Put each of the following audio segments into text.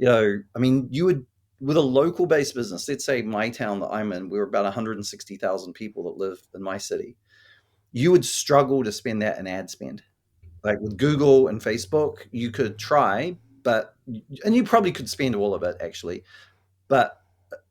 I mean, you would, with a local based business, let's say my town that I'm in, we're about 160,000 people that live in my city. You would struggle to spend that in ad spend. Like with Google and Facebook, you could try, and you probably could spend all of it actually, but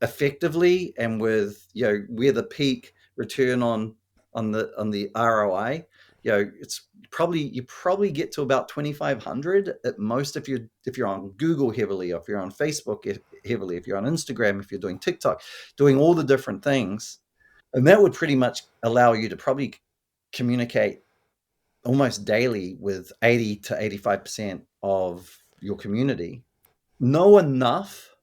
effectively and with, where the peak return on the ROI, it's probably, you probably get to about 2,500 at most if you're on Google heavily, or if you're on Facebook heavily, if you're on Instagram, if you're doing TikTok, doing all the different things. And that would pretty much allow you to probably communicate almost daily with 80 to 85% of your community. Know enough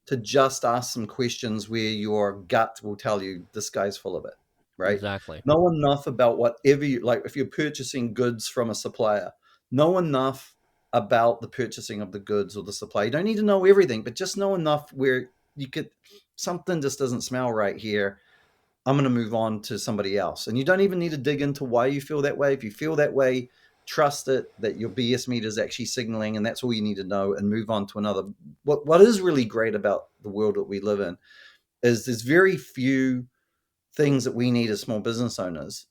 to just ask some questions where your gut will tell you this guy's full of it, right? Exactly. Know enough about whatever you like. If you're purchasing goods from a supplier, know enough about the purchasing of the goods or the supply. You don't need to know everything, but just know enough where you could, something just doesn't smell right here. I'm going to move on to somebody else. And you don't even need to dig into why you feel that way. If you feel that way, trust it, that your BS meter is actually signaling, and that's all you need to know, and move on to another. What is really great about the world that we live in is there's very few things that we need as small business owners.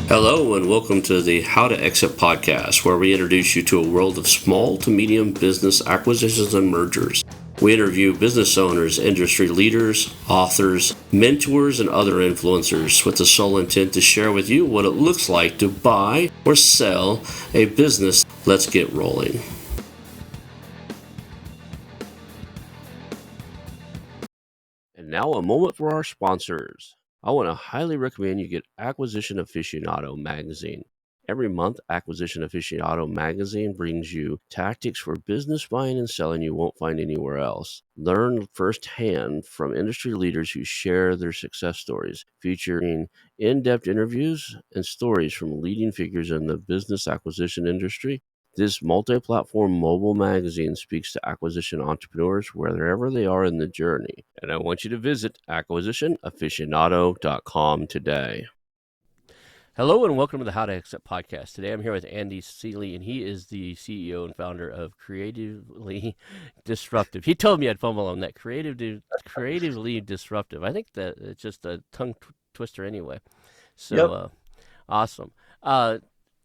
Hello, and welcome to the How to Exit podcast, where we introduce you to a world of small to medium business acquisitions and mergers. We interview business owners, industry leaders, authors, mentors, and other influencers with the sole intent to share with you what it looks like to buy or sell a business. Let's get rolling. And now a moment for our sponsors. I want to highly recommend you get Acquisition Aficionado magazine. Every month, Acquisition Aficionado magazine brings you tactics for business buying and selling you won't find anywhere else. Learn firsthand from industry leaders who share their success stories, featuring in-depth interviews and stories from leading figures in the business acquisition industry. This multi-platform mobile magazine speaks to acquisition entrepreneurs wherever they are in the journey. And I want you to visit acquisitionaficionado.com today. Hello and welcome to the How to Exit podcast. Today I'm here with Andy Seeley, and he is the CEO and founder of Creatively Disruptive. He told me I'd fumble on that. Creatively Disruptive. I think that it's just a tongue twister anyway. So Yep. awesome.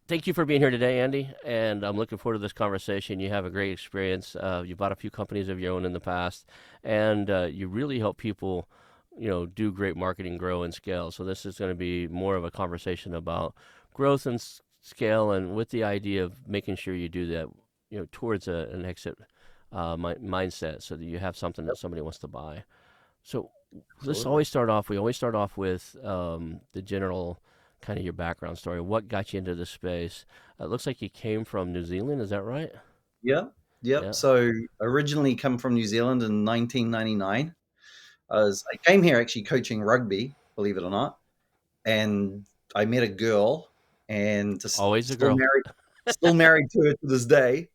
Thank you for being here today, Andy, and I'm looking forward to this conversation. You have a great experience. You bought a few companies of your own in the past, and you really help people, do great marketing, grow, and scale. So this is going to be more of a conversation about growth and scale, and with the idea of making sure you do that, towards an exit mindset, so that you have something that somebody wants to buy. So let's Absolutely. we always start off with the general kind of your background story. What got you into this space? It looks like you came from New Zealand. Is that right? Yep. Yep. Yeah. So originally come from New Zealand in 1999. As I came here actually coaching rugby, believe it or not, and I met a girl, and just Always a girl. still married to her to this day.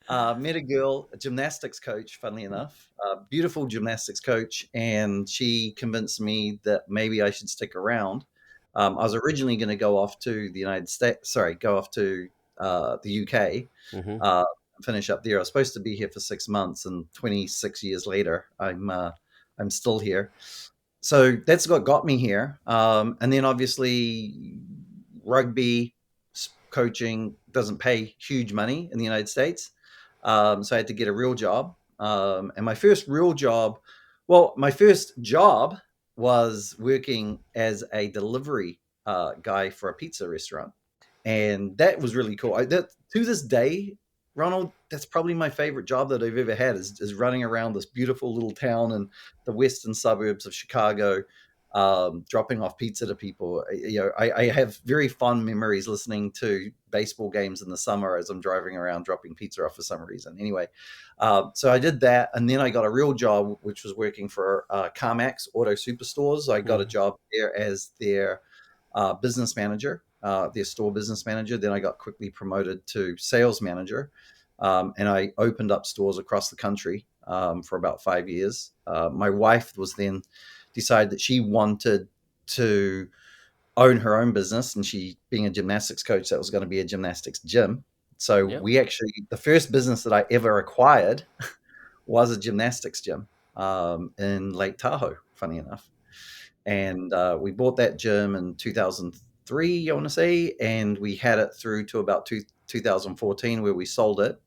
Met a girl, a gymnastics coach, funnily enough, a beautiful gymnastics coach, and she convinced me that maybe I should stick around. I was originally going to go off to the United States, sorry, go off to the UK, Mm-hmm. uh, finish up there. I was supposed to be here for 6 months, and 26 years later, I'm still here. So that's what got me here. And then obviously, rugby coaching doesn't pay huge money in the United States. So I had to get a real job. And my first real job, well, my first job was working as a delivery guy for a pizza restaurant. And that was really cool. To this day, Ronald, that's probably my favorite job that I've ever had is running around this beautiful little town in the western suburbs of Chicago, dropping off pizza to people. I have very fond memories listening to baseball games in the summer as I'm driving around dropping pizza off for some reason. Anyway, so I did that, and then I got a real job, which was working for CarMax Auto Superstores. I got a Mm-hmm. job there as their business manager, their store business manager. Then I got quickly promoted to sales manager, and I opened up stores across the country for about 5 years. My wife was then decided that she wanted to own her own business, and she, being a gymnastics coach, that was going to be a gymnastics gym. So Yep. we actually, the first business that I ever acquired was a gymnastics gym in Lake Tahoe, funny enough. And we bought that gym in 2003, I want to say, and we had it through to about 2014 where we sold it.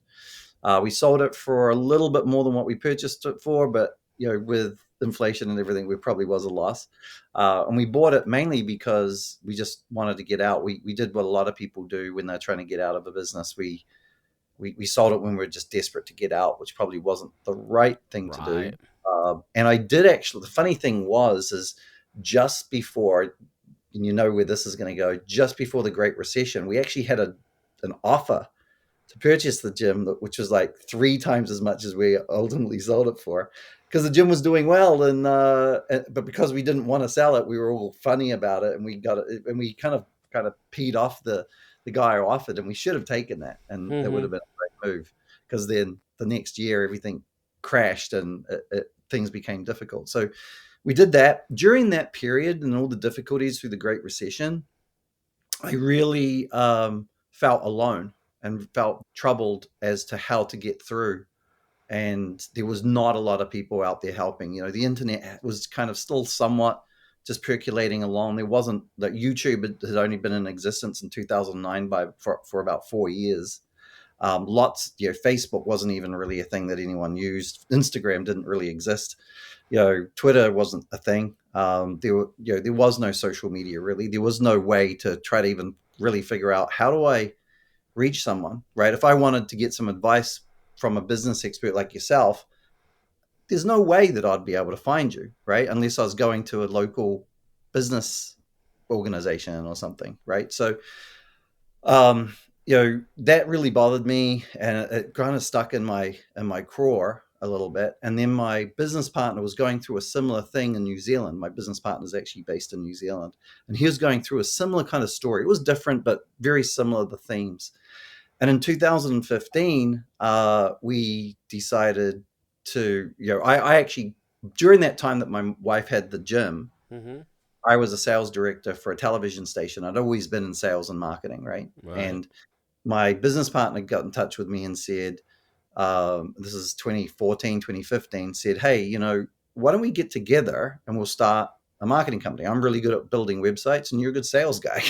We sold it for a little bit more than what we purchased it for, but with inflation and everything, it probably was a loss. And we bought it mainly because we just wanted to get out. We did what a lot of people do when they're trying to get out of a business. We sold it when we were just desperate to get out, which probably wasn't the right thing to do. Right. And I did actually. The funny thing is just before, and you know where this is going to go, just before the Great Recession, we actually had an offer to purchase the gym, which was like 3 times as much as we ultimately sold it for, because the gym was doing well. And but because we didn't want to sell it, we were all funny about it, and we got it, and we kind of peed off the guy who offered, and we should have taken that, and that would Mm-hmm. have been a great move, because then the next year everything crashed and things became difficult. So we did that. During that period and all the difficulties through the Great Recession, I really felt alone and felt troubled as to how to get through. And there was not a lot of people out there helping. The internet was kind of still somewhat just percolating along. There wasn't that. YouTube had only been in existence in 2009 for about 4 years. Facebook wasn't even really a thing that anyone used. Instagram didn't really exist. Twitter wasn't a thing. There was no social media really. There was no way to try to even really figure out, how do I reach someone, right? If I wanted to get some advice from a business expert like yourself, there's no way that I'd be able to find you, right? Unless I was going to a local business organization or something, right? So that really bothered me, and it kind of stuck in my craw a little bit. And then my business partner was going through a similar thing in New Zealand. My business partner is actually based in New Zealand, and he was going through a similar kind of story. It was different, but very similar, the themes. And in 2015, we decided to, I actually, during that time that my wife had the gym, Mm-hmm. I was a sales director for a television station. I'd always been in sales and marketing, right? Right. And my business partner got in touch with me and said, this is 2014, 2015, said, hey, why don't we get together and we'll start a marketing company? I'm really good at building websites and you're a good sales guy.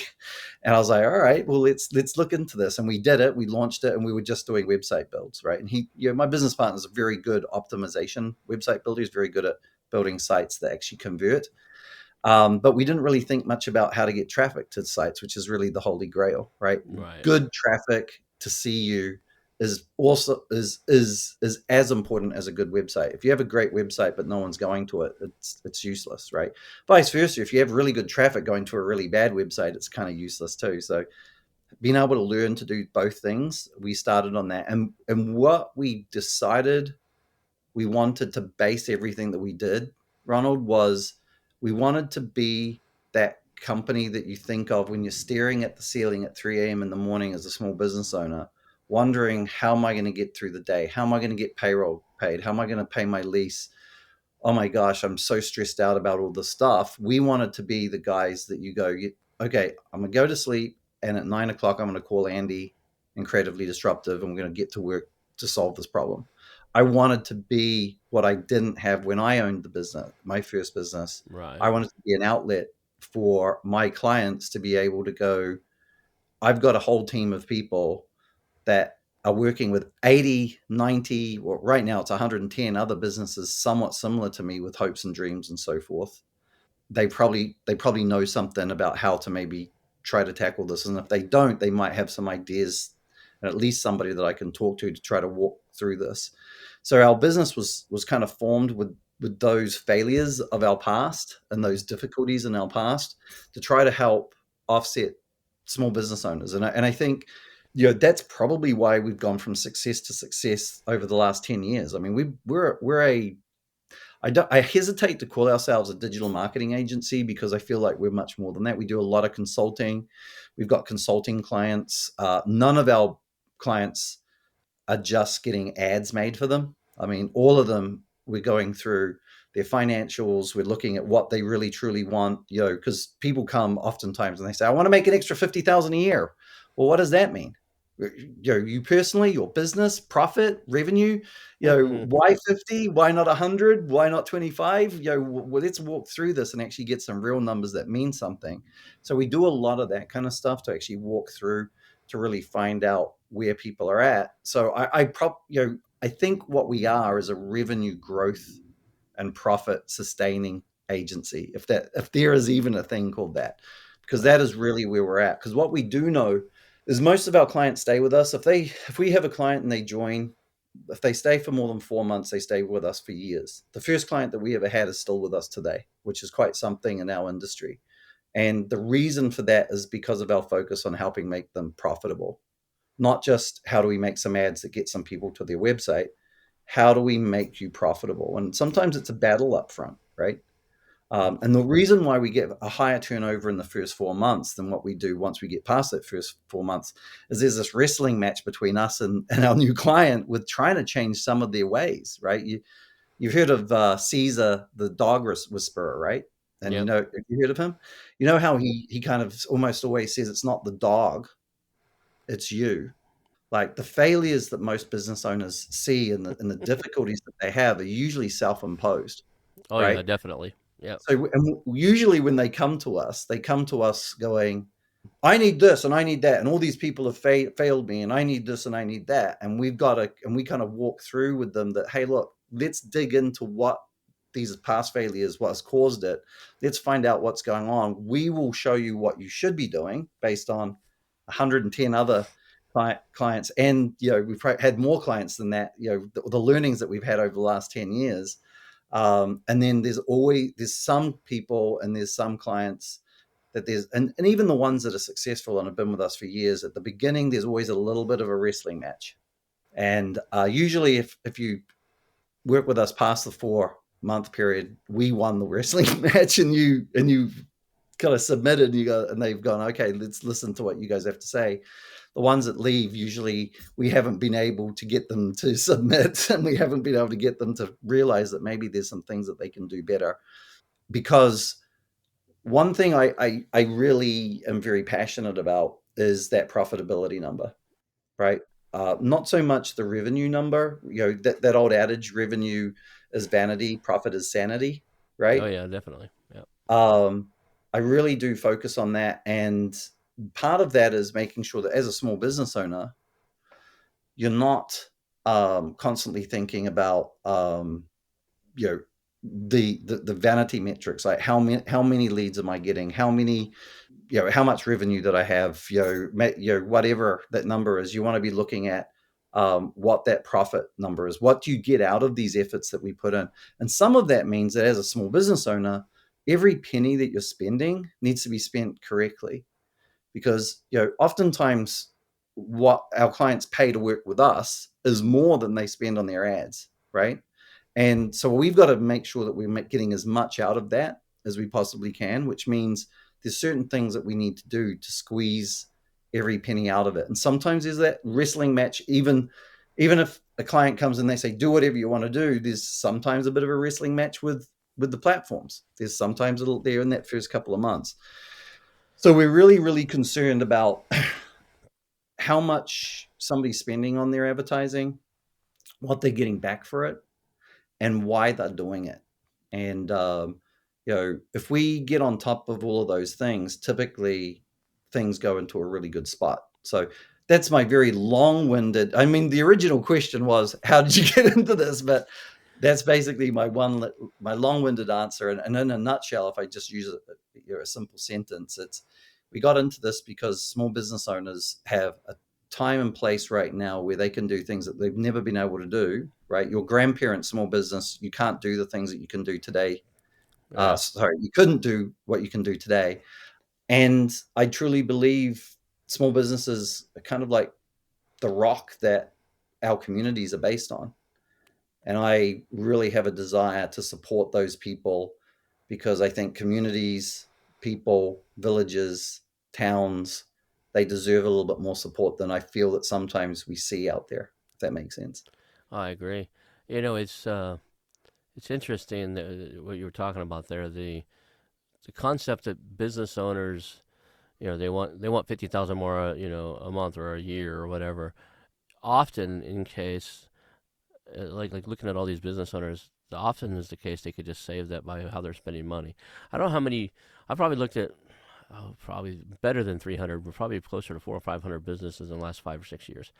And I was like, all right, well, let's look into this. And we did it. We launched it, and we were just doing website builds, right? And my business partner is a very good optimization website builder. He's very good at building sites that actually convert. But we didn't really think much about how to get traffic to sites, which is really the holy grail, right? Right. Good traffic to see you is also is as important as a good website. If you have a great website but no one's going to it, it's useless, right? Vice versa, if you have really good traffic going to a really bad website, it's kind of useless too. So being able to learn to do both things, we started on that. And what we decided we wanted to base everything that we did, Ronald, was we wanted to be that company that you think of when you're staring at the ceiling at 3 a.m. in the morning as a small business owner, wondering, how am I going to get through the day? How am I going to get payroll paid? How am I going to pay my lease? Oh my gosh, I'm so stressed out about all this stuff. We wanted to be the guys that you go, okay, I'm going to go to sleep, and at 9 o'clock, I'm going to call Andy and Creatively Disruptive, and we're going to get to work to solve this problem. I wanted to be what I didn't have when I owned the business, my first business. Right. I wanted to be an outlet for my clients to be able to go, I've got a whole team of people that are working with 80, 90, well, right now it's 110 other businesses somewhat similar to me with hopes and dreams and so forth. They probably know something about how to maybe try to tackle this. And if they don't, they might have some ideas, and at least somebody that I can talk to try to walk through this. So our business was kind of formed with those failures of our past and those difficulties in our past to try to help offset small business owners. And I think, that's probably why we've gone from success to success over the last 10 years. I mean, we're a I hesitate to call ourselves a digital marketing agency, because I feel like we're much more than that. We do a lot of consulting. We've got consulting clients. None of our clients are just getting ads made for them. I mean, all of them, we're going through their financials. We're looking at what they really truly want, because people come oftentimes and they say, I want to make an extra 50,000 a year. Well, what does that mean? You personally, your business, profit, revenue, why 50? Why not 100? Why not 25? Well, let's walk through this and actually get some real numbers that mean something. So we do a lot of that kind of stuff to actually walk through to really find out where people are at. So I think what we are is a revenue growth and profit sustaining agency, if there is even a thing called that, because that is really where we're at. Because what we do know is most of our clients stay with us. If we have a client and they join, if they stay for more than 4 months, they stay with us for years. The first client that we ever had is still with us today, which is quite something in our industry. And the reason for that is because of our focus on helping make them profitable. Not just how do we make some ads that get some people to their website, how do we make you profitable? And sometimes it's a battle up front, right? And the reason why we get a higher turnover in the first 4 months than what we do once we get past that first 4 months is there's this wrestling match between us and our new client with trying to change some of their ways, right? You've heard of Caesar, the dog whisperer, right? And Yep. have you heard of him? You know how he kind of almost always says it's not the dog, it's you. Like the failures that most business owners see and the difficulties that they have are usually self-imposed, Oh yeah, right? definitely. Yep. So, and usually when they come to us going, I need this and I need that, and all these people have failed me, and I need this and I need that, and we kind of walk through with them that, hey, look, let's dig into what these past failures, what's caused it. Let's find out what's going on. We will show you what you should be doing based on 110 other clients, and we've had more clients than that. The learnings that we've had over the last 10 years. And then there's some people and there's some clients that and even the ones that are successful and have been with us for years, at the beginning, there's always a little bit of a wrestling match. And usually if you work with us past the 4 month period, we won the wrestling match, and you kind of submitted, and they've gone, okay, let's listen to what you guys have to say. The ones that leave, usually we haven't been able to get them to submit, and we haven't been able to get them to realize that maybe there's some things that they can do better. Because one thing I really am very passionate about is that profitability number, right? Not so much the revenue number. That old adage, revenue is vanity, profit is sanity, Oh right? yeah, definitely. Yep. Um, I really do focus on that. And part of that is making sure that as a small business owner, you're not constantly thinking about you know the vanity metrics, like how many leads am I getting, how much revenue that I have, whatever that number is. You want to be looking at what that profit number is. What do you get out of these efforts that we put in? And some of that means that as a small business owner, every penny that you're spending needs to be spent correctly, because oftentimes what our clients pay to work with us is more than they spend on their ads, right? And so we've got to make sure that we're getting as much out of that as we possibly can, which means there's certain things that we need to do to squeeze every penny out of it. And sometimes there's that wrestling match. Even if a client comes and they say, do whatever you want to do, there's sometimes a bit of a wrestling match with the platforms. There's sometimes a little there in that first couple of months. So we're really, really concerned about how much somebody's spending on their advertising, what they're getting back for it, and why they're doing it. And if we get on top of all of those things, typically things go into a really good spot. So that's my very long-winded. I mean, the original question was, how did you get into this? But that's basically my long-winded answer. And in a nutshell, if I just use a simple sentence, it's, we got into this because small business owners have a time and place right now where they can do things that they've never been able to do. Right, your grandparents' small business, you can't do the things that you can do today. Yeah. Sorry, you couldn't do what you can do today. And I truly believe small businesses are kind of like the rock that our communities are based on. And I really have a desire to support those people, because I think communities, people, villages, towns, they deserve a little bit more support than I feel that sometimes we see out there, if that makes sense. I agree. You know, It's interesting that, what you were talking about there. The concept that business owners, they want 50,000 more, a month or a year or whatever. Often, in case, like looking at all these business owners, often is the case they could just save that by how they're spending money. I don't know how many. I probably looked at, probably better than 300, but probably closer to 400 or 500 businesses in the last 5 or 6 years,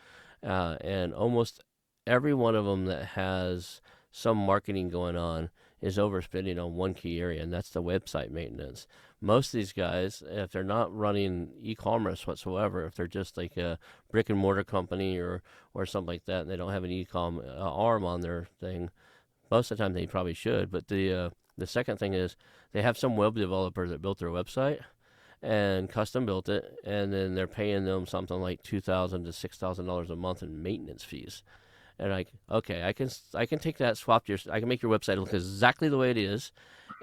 and almost every one of them that has some marketing going on is overspending on one key area, and that's the website maintenance. Most of these guys, if they're not running e-commerce whatsoever, if they're just like a brick and mortar company or something like that, and they don't have an e-com arm on their thing, most of the time they probably should. But the second thing is they have some web developer that built their website and custom built it, and then they're paying them something like $2,000 to $6,000 a month in maintenance fees. And like, okay, I can take that, I can make your website look exactly the way it is,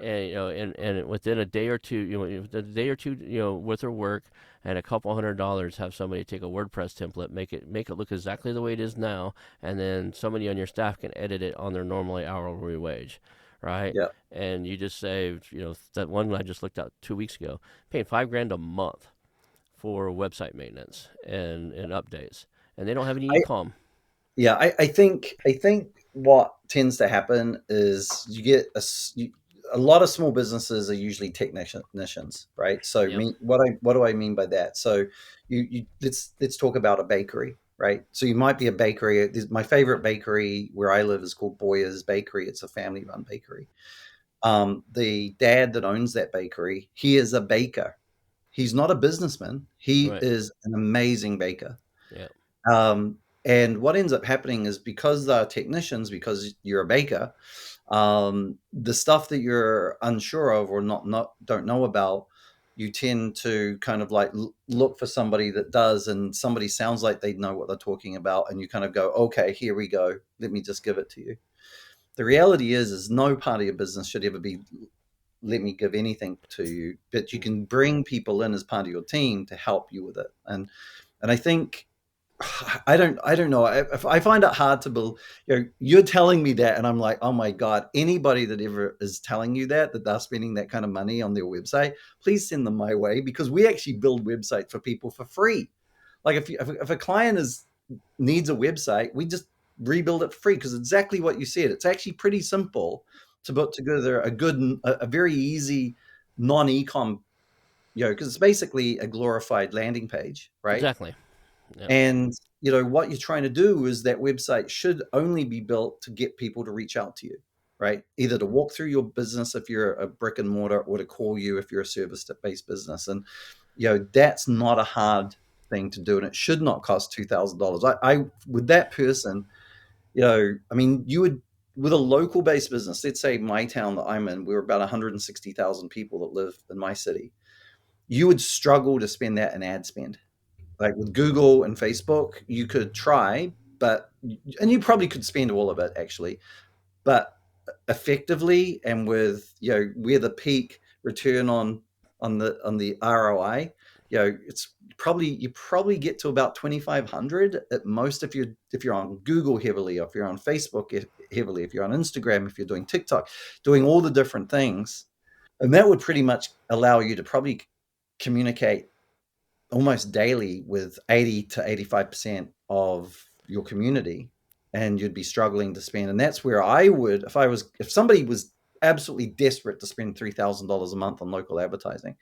and and within a day or two, worth of work, and a couple $100, have somebody take a WordPress template, make it look exactly the way it is now, and then somebody on your staff can edit it on their normally hourly wage, right? Yeah. And you just save, that one I just looked at 2 weeks ago, paying $5,000 a month for website maintenance and updates, and they don't have any I, e-com. yeah, I think what tends to happen is you get a lot of small businesses are usually technicians, right? So Yep. what do I mean by that? So you let's talk about a bakery, right? So you might be a bakery. My favorite bakery where I live is called Boyer's Bakery. It's a family run bakery. The dad that owns that bakery, he is a baker. He's not a businessman. He Right. is an amazing baker. Yep. Um, and what ends up happening is because they're technicians, because you're a baker, the stuff that you're unsure of or not don't know about, you tend to kind of like look for somebody that does, and somebody sounds like they know what they're talking about, and you kind of go, okay, here we go. Let me just give it to you. The reality is no part of your business should ever be let me give anything to you, but you can bring people in as part of your team to help you with it. And I think I don't know. I find it hard to believe. You're telling me that, and I'm like, oh my god! Anybody that ever is telling you that they're spending that kind of money on their website, please send them my way, because we actually build websites for people for free. Like if a client needs a website, we just rebuild it for free, because exactly what you said. It's actually pretty simple to put together a very easy non-ecom, because it's basically a glorified landing page, right? Exactly. Yep. And what you're trying to do is that website should only be built to get people to reach out to you, right? Either to walk through your business if you're a brick and mortar, or to call you if you're a service-based business. And that's not a hard thing to do, and it should not cost $2,000. I with that person, I mean, you would, with a local based business, let's say my town that I'm in, we're about 160,000 people that live in my city. You would struggle to spend that in ad spend. Like with Google and Facebook, you could try, and you probably could spend all of it actually, but effectively, and with where the peak return on the ROI, it's you probably get to about 2,500 at most if you're on Google heavily, or if you're on Facebook heavily, if you're on Instagram, if you're doing TikTok, doing all the different things, and that would pretty much allow you to probably communicate almost daily with 80 to 85% of your community, and you'd be struggling to spend. And that's where I would, if somebody was absolutely desperate to spend $3,000 a month on local advertising,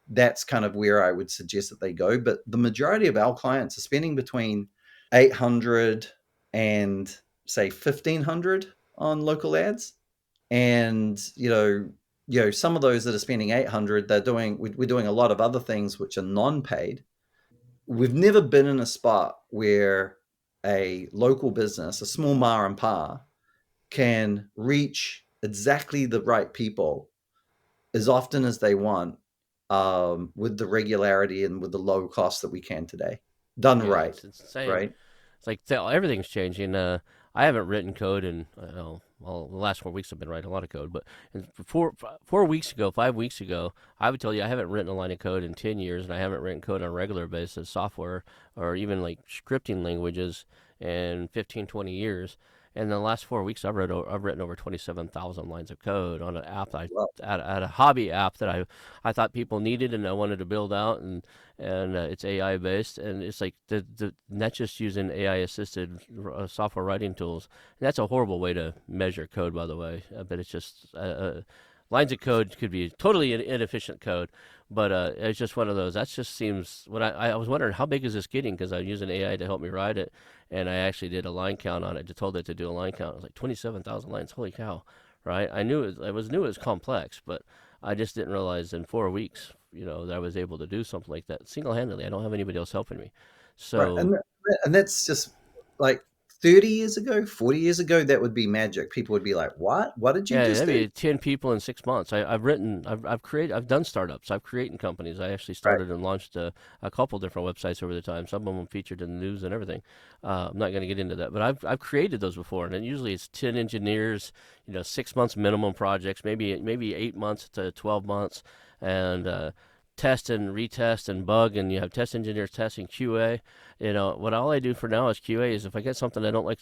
that's kind of where I would suggest that they go. But the majority of our clients are spending between 800 and say 1,500 on local ads. And some of those that are spending 800, we're doing a lot of other things which are non-paid. We've never been in a spot where a local business, a small ma and pa, can reach exactly the right people as often as they want, with the regularity and with the low cost that we can today, done Yeah, right, it's insane. right? It's like everything's changing. I haven't written code in, well, the last 4 weeks I've been writing a lot of code, but 4 weeks ago, 5 weeks ago, I would tell you I haven't written a line of code in 10 years, and I haven't written code on a regular basis, software or even like scripting languages, in 15, 20 years. in the last 4 weeks, I've written over 27,000 lines of code on an app that Well, at a hobby app that I thought people needed and I wanted to build out, and it's AI based, and it's like and that's just using AI assisted software writing tools. And that's a horrible way to measure code, by the way. But it's just lines of code could be totally inefficient code, but it's just one of those. That just seems what I was wondering, how big is this getting? Because I'm using AI to help me write it, and I actually did a line count on it. Just told it to do a line count. It was like 27,000 lines. Holy cow! Right? I knew it was complex, but I just didn't realize in 4 weeks, that I was able to do something like that single handedly. I don't have anybody else helping me. right, So and that's just like 30 years ago, 40 years ago, that would be magic. People would be like, what did you yeah, just that'd do? be 10 people in 6 months. I've created, I've done startups. I've created companies. I actually Right. started and launched a couple different websites over the time. Some of them featured in the news and everything. I'm not going to get into that, but I've created those before, and usually it's 10 engineers, 6 months minimum projects, maybe 8 months to 12 months, and test and retest and bug, and you have test engineers testing QA. What all I do for now is QA is if I get something I don't like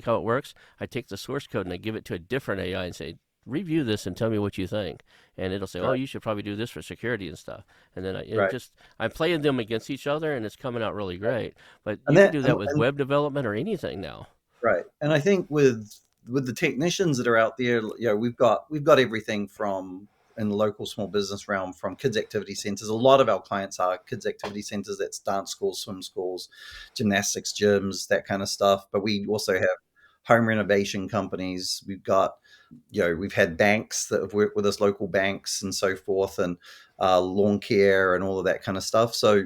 how it works, I take the source code and I give it to a different AI and say, review this and tell me what you think. And it'll say, oh, Right. you should probably do this for security and stuff. And then Right. I'm playing them against each other, and it's coming out really great. But And you can that do that with and web development or anything now. right. And I think with the technicians that are out there, we've got everything from in the local small business realm, from kids activity centers. A lot of our clients are kids activity centers. That's dance schools, swim schools, gymnastics gyms, that kind of stuff. But we also have home renovation companies. We've had banks that have worked with us, local banks and so forth, and lawn care and all of that kind of stuff. So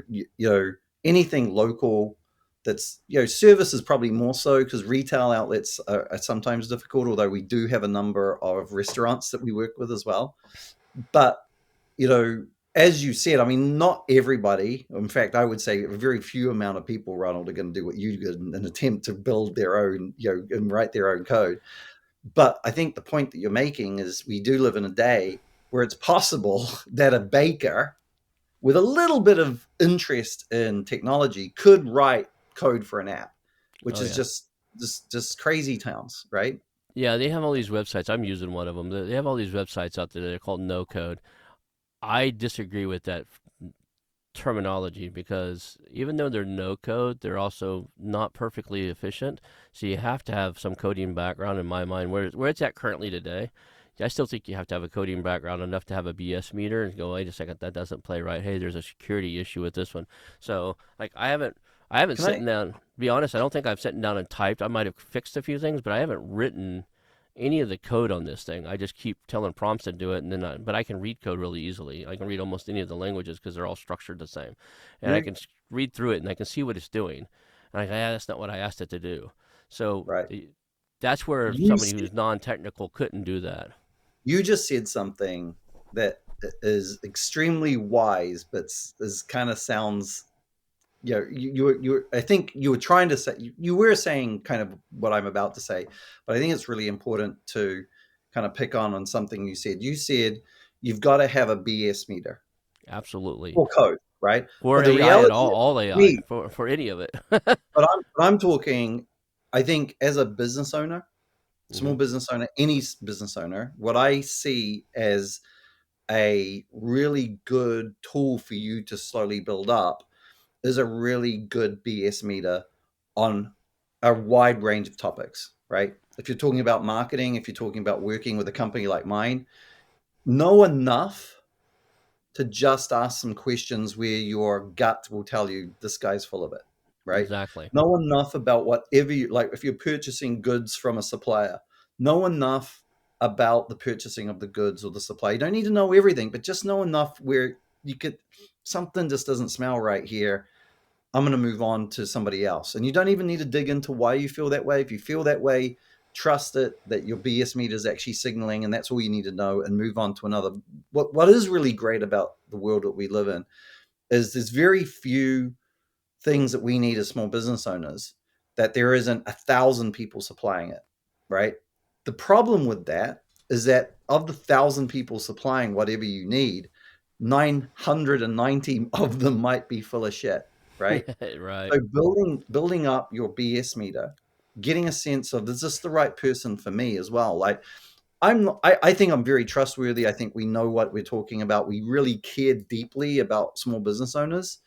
anything local. That's service is probably more so, because retail outlets are sometimes difficult, although we do have a number of restaurants that we work with as well. But you know as you said, I mean, not everybody, in fact I would say a very few amount of people, Ronald, are going to do what you did and attempt to build their own, and write their own code. But I think the point that you're making is we do live in a day where it's possible that a baker with a little bit of interest in technology could write code for an app, which Oh, is yeah. just crazy towns, right? Yeah, they have all these websites. I'm using one of them. They have all these websites out there. They're called no code. I disagree with that terminology because even though they're no code, they're also not perfectly efficient. So you have to have some coding background in my mind. Where it's at currently today, I still think you have to have a coding background enough to have a BS meter and go, wait a second, that doesn't play right. Hey, there's a security issue with this one. So like I haven't Can I sitting down. To be honest, I don't think I've sitting down and typed. I might have fixed a few things, but I haven't written any of the code on this thing. I just keep telling prompts to do it, and but I can read code really easily. I can read almost any of the languages because they're all structured the same, and I you can read through it and I can see what it's doing. And that's not what I asked it to do. So right that's where you somebody said, who's non-technical couldn't do that. you just said something that is extremely wise, but is kind of sounds, I think you were trying to say, you were saying kind of what I'm about to say, but I think it's really important to kind of pick on something you said. You said you've got to have a BS meter Absolutely, or code, right? for But the AI at reality is, all AI me, for any of it. but I'm talking, I think as a business owner, Hmm. small business owner, any business owner, what I see as a really good tool for you to slowly build up is a really good BS meter on a wide range of topics, right? If you're talking about marketing, if you're talking about working with a company like mine, know enough to just ask some questions where your gut will tell you this guy's full of it, right? Exactly. Know enough about whatever you like. If you're purchasing goods from a supplier, know enough about the purchasing of the goods or the supply. You don't need to know everything, but just know enough where you could, something just doesn't smell right here. I'm going to move on to somebody else. And you don't even need to dig into why you feel that way. If you feel that way, trust it that your BS meter is actually signaling, and that's all you need to know, and move on to another. What is really great about the world that we live in is there's very few things that we need as small business owners that there isn't 1,000 people supplying it, right? The problem with that is that of the 1,000 people supplying whatever you need, 990 of them might be full of shit, right? Right. So building up your BS meter getting a sense of, is this the right person for me as well? Like, I think I'm very trustworthy. I think we know what we're talking about. We really care deeply about small business owners,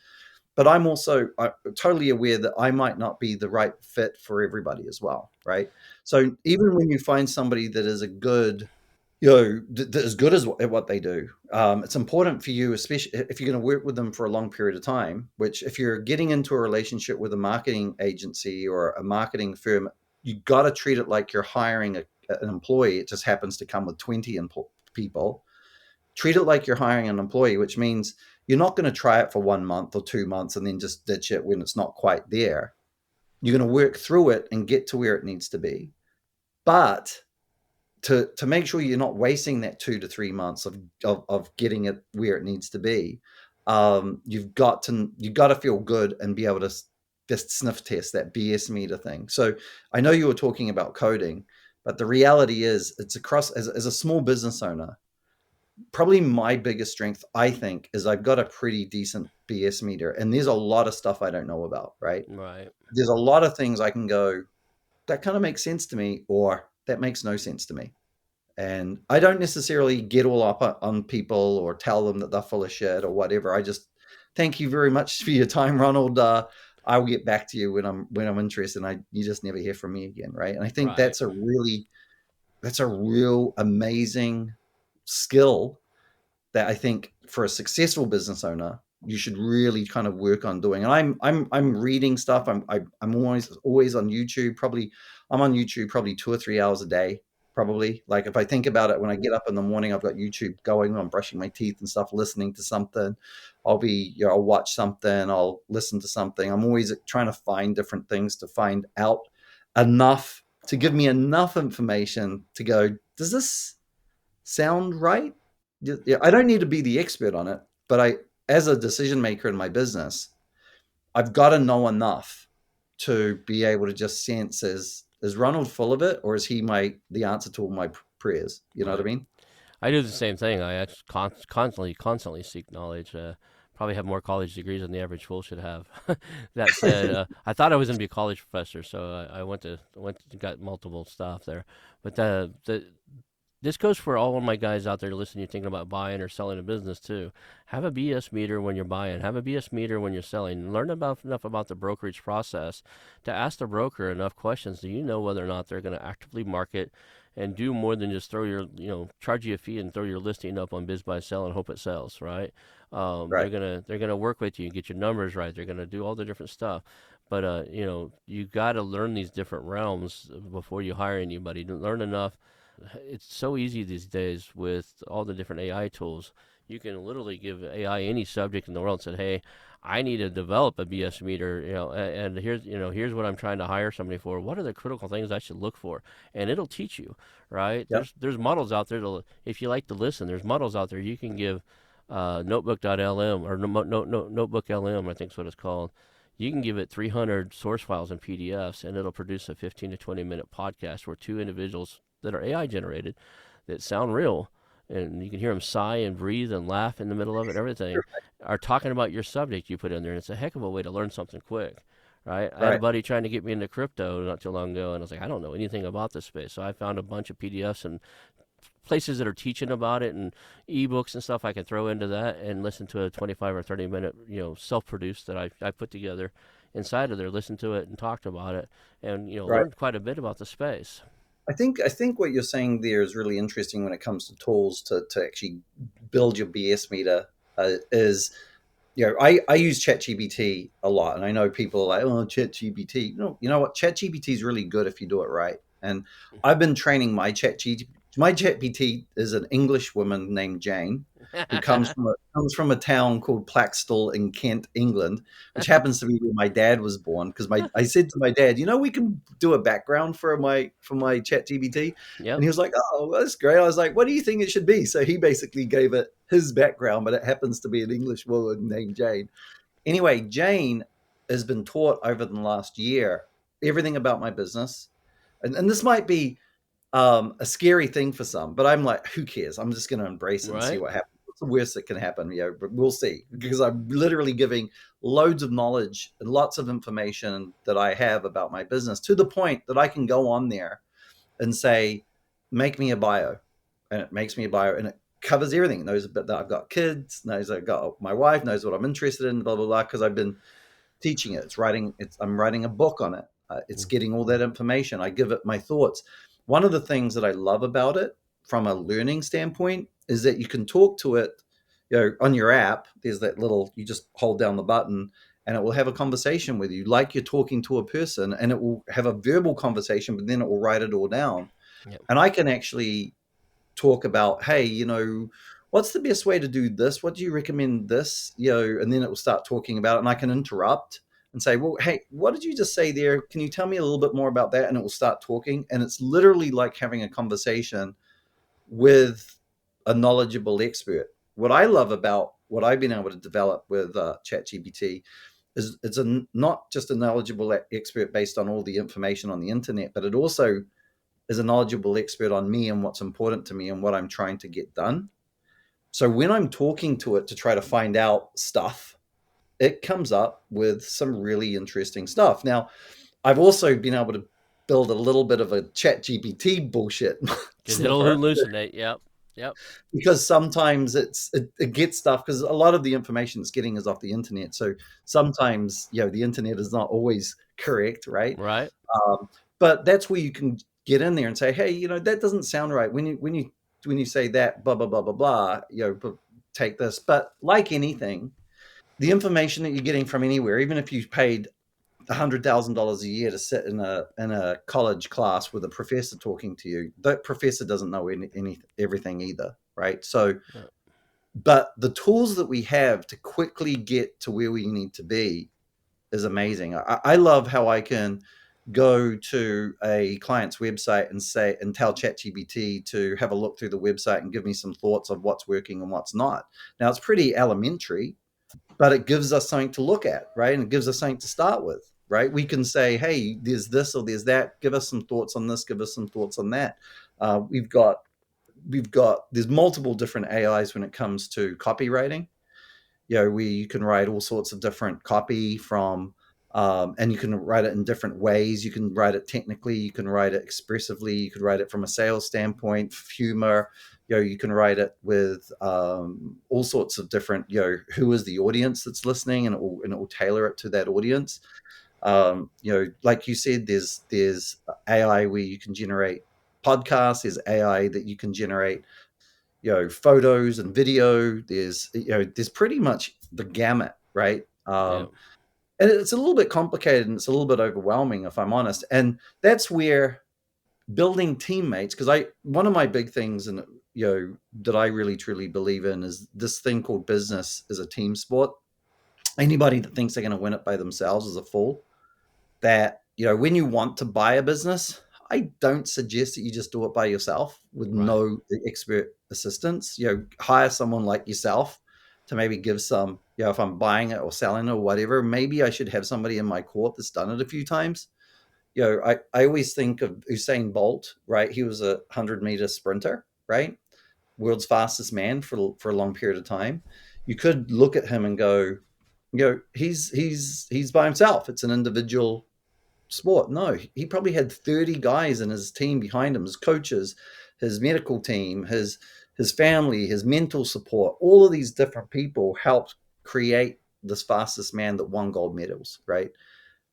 but I'm also totally aware that I might not be the right fit for everybody as well, right? So even when you find somebody that is a good, that is good at what they do, it's important for you, especially if you're going to work with them for a long period of time. Which, if you're getting into a relationship with a marketing agency or a marketing firm, you got to treat it like you're hiring an employee. It just happens to come with 20 people. Treat it like you're hiring an employee, which means you're not going to try it for 1 month or 2 months and then just ditch it when it's not quite there. You're going to work through it and get to where it needs to be. But to make sure you're not wasting that 2 to 3 months of getting it where it needs to be, you've got to feel good and be able to just sniff test that BS meter thing. So I know you were talking about coding, but the reality is, it's across, as a small business owner, probably my biggest strength, I think, is I've got a pretty decent BS meter, and there's a lot of stuff I don't know about, right? Right. There's a lot of things I can go, that kind of makes sense to me, or that makes no sense to me. And I don't necessarily get all up on people or tell them that they're full of shit or whatever. I just thank you very much for your time, Ronald. I'll get back to you when I'm interested. And you just never hear from me again, right? And I think Right. that's a real amazing skill that I think, for a successful business owner, you should really kind of work on doing. And I'm reading stuff. I'm always on YouTube. Probably I'm on YouTube probably 2 or 3 hours a day. Probably, like, if I think about it, when I get up in the morning, I've got YouTube going. I'm brushing my teeth and stuff, listening to something. I'll watch something. I'll listen to something. I'm always trying to find different things to find out enough to give me enough information to go, does this sound right? Yeah, I don't need to be the expert on it, but as a decision maker in my business, I've got to know enough to be able to just sense, is Ronald full of it, or is he the answer to all my prayers? You know what I Right. mean? I do the same thing. I actually constantly seek knowledge. Probably have more college degrees than the average fool should have. That said, I thought I was going to be a college professor, so I went to got multiple stuff there. But this goes for all of my guys out there listening. You're thinking about buying or selling a business too. Have a BS meter when you're buying. Have a BS meter when you're selling. Learn enough about the brokerage process to ask the broker enough questions. Do you know whether or not they're going to actively market and do more than just charge you a fee and throw your listing up on Biz Buy Sell and hope it sells, right? Right. They're gonna work with you and get your numbers right. They're gonna do all the different stuff. But you got to learn these different realms before you hire anybody. Learn enough. It's so easy these days with all the different AI tools. You can literally give AI any subject in the world and say, "Hey, I need to develop a BS meter, and here's what I'm trying to hire somebody for. What are the critical things I should look for?" And it'll teach you, right? Yep. There's models out there if you like to listen. There's models out there you can give notebook.lm or notebook LM, I think is what it's called. You can give it 300 source files and PDFs, and it'll produce a 15 to 20-minute podcast where two individuals that are AI generated that sound real, and you can hear them sigh and breathe and laugh in the middle of it, everything, are talking about your subject you put in there. And it's a heck of a way to learn something quick, right? I had a Right. buddy trying to get me into crypto not too long ago, and I was like, I don't know anything about this space. So I found a bunch of PDFs and places that are teaching about it and ebooks and stuff I can throw into that and listen to a 25 or 30 minute, self-produced that I put together inside of there, listen to it and talked about it, and Right. learned quite a bit about the space. I think what you're saying there is really interesting when it comes to tools to actually build your BS meter. Is I use ChatGPT a lot, and I know people are like, "Oh, ChatGPT." No, you know what? ChatGPT is really good if you do it right. And I've been training my ChatGPT. My ChatGPT is an English woman named Jane, who comes from a town called Plaxtall in Kent, England, which happens to be where my dad was born. Because I said to my dad, we can do a background for my ChatGPT, Yep. and he was like, "Oh, well, that's great." I was like, "What do you think it should be?" So he basically gave it his background, but it happens to be an English woman named Jane. Anyway, Jane has been taught over the last year everything about my business. And this might be a scary thing for some, but I'm like, who cares? I'm just going to embrace it and see Right. what happens. what's the worst that can happen? But we'll see, because I'm literally giving loads of knowledge and lots of information that I have about my business, to the point that I can go on there and say, make me a bio. And it makes me a bio, and it covers everything. It knows that I've got kids, knows I've got my wife, knows what I'm interested in, blah, blah, blah, because I've been teaching it. I'm writing a book on it. It's getting all that information. I give it my thoughts. One of the things that I love about it from a learning standpoint is that you can talk to it, on your app. There's that little, you just hold down the button and it will have a conversation with you like you're talking to a person, and it will have a verbal conversation, but then it will write it all down. Yep. And I can actually talk about, hey, what's the best way to do this? What do you recommend this? And then it will start talking about it, and I can interrupt and say, well, hey, what did you just say there? Can you tell me a little bit more about that? And it will start talking. And it's literally like having a conversation with a knowledgeable expert. What I love about what I've been able to develop with ChatGPT is it's not just a knowledgeable expert based on all the information on the internet, but it also is a knowledgeable expert on me and what's important to me and what I'm trying to get done. So when I'm talking to it to try to find out stuff, it comes up with some really interesting stuff. Now, I've also been able to build a little bit of a chat GPT bullshit It'll sniffer, hallucinate. Yep. Yep. because sometimes it gets stuff, because a lot of the information it's getting is off the internet. So sometimes, the internet is not always correct, right? Right. But that's where you can get in there and say, hey, that doesn't sound right. When you say that, blah, blah, blah, blah, blah, take this. But like anything, the information that you're getting from anywhere, even if you paid $100,000 a year to sit in a college class with a professor talking to you, that professor doesn't know everything either, right? So, Yep. but the tools that we have to quickly get to where we need to be is amazing. I love how I can go to a client's website and tell ChatGPT to have a look through the website and give me some thoughts of what's working and what's not. Now, it's pretty elementary, but it gives us something to look at, right? And it gives us something to start with, right? We can say, hey, there's this or there's that. Give us some thoughts on this. Give us some thoughts on that. There's multiple different AIs when it comes to copywriting. Where you can write all sorts of different copy from, and you can write it in different ways. You can write it technically, you can write it expressively, you could write it from a sales standpoint, humor. You can write it with all sorts of different, who is the audience that's listening, and it will tailor it to that audience. Like you said, there's AI where you can generate podcasts. There's AI that you can generate photos and video. There's pretty much the gamut, right? Yep. And it's a little bit complicated and it's a little bit overwhelming, if I'm honest. And that's where building teammates, because one of my big things, and that I really truly believe in, is this thing called business is a team sport. Anybody that thinks they're going to win it by themselves is a fool. That when you want to buy a business, I don't suggest that you just do it by yourself with Right. no expert assistance. Hire someone like yourself to maybe give some, if I'm buying it or selling it or whatever, maybe I should have somebody in my court that's done it a few times. I always think of Usain Bolt, right? He was a 100-meter sprinter, right? World's fastest man for a long period of time. You could look at him and go, he's by himself. It's an individual sport. No, he probably had 30 guys in his team behind him, his coaches, his medical team, his family, his mental support. All of these different people helped create this fastest man that won gold medals, right?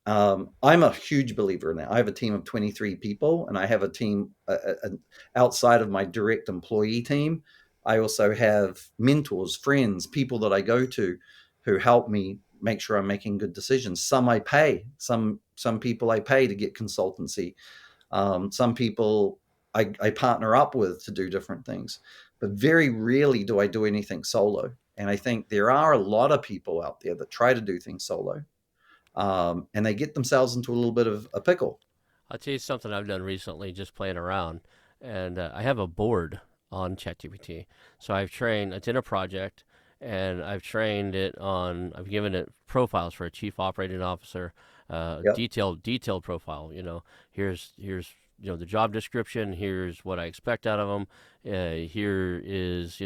I'm a huge believer in that. I have a team of 23 people, and I have a team outside of my direct employee team. I also have mentors, friends, people that I go to who help me make sure I'm making good decisions. Some I pay, some people I pay to get consultancy. Some people I partner up with to do different things, but very rarely do I do anything solo. And I think there are a lot of people out there that try to do things solo, and they get themselves into a little bit of a pickle. I'll tell you something I've done recently, just playing around, and I have a board on ChatGPT. So I've trained. It's in a project, and I've trained it on. I've given it profiles for a chief operating officer, Yep. detailed profile. Here's the job description. Here's what I expect out of them. Here is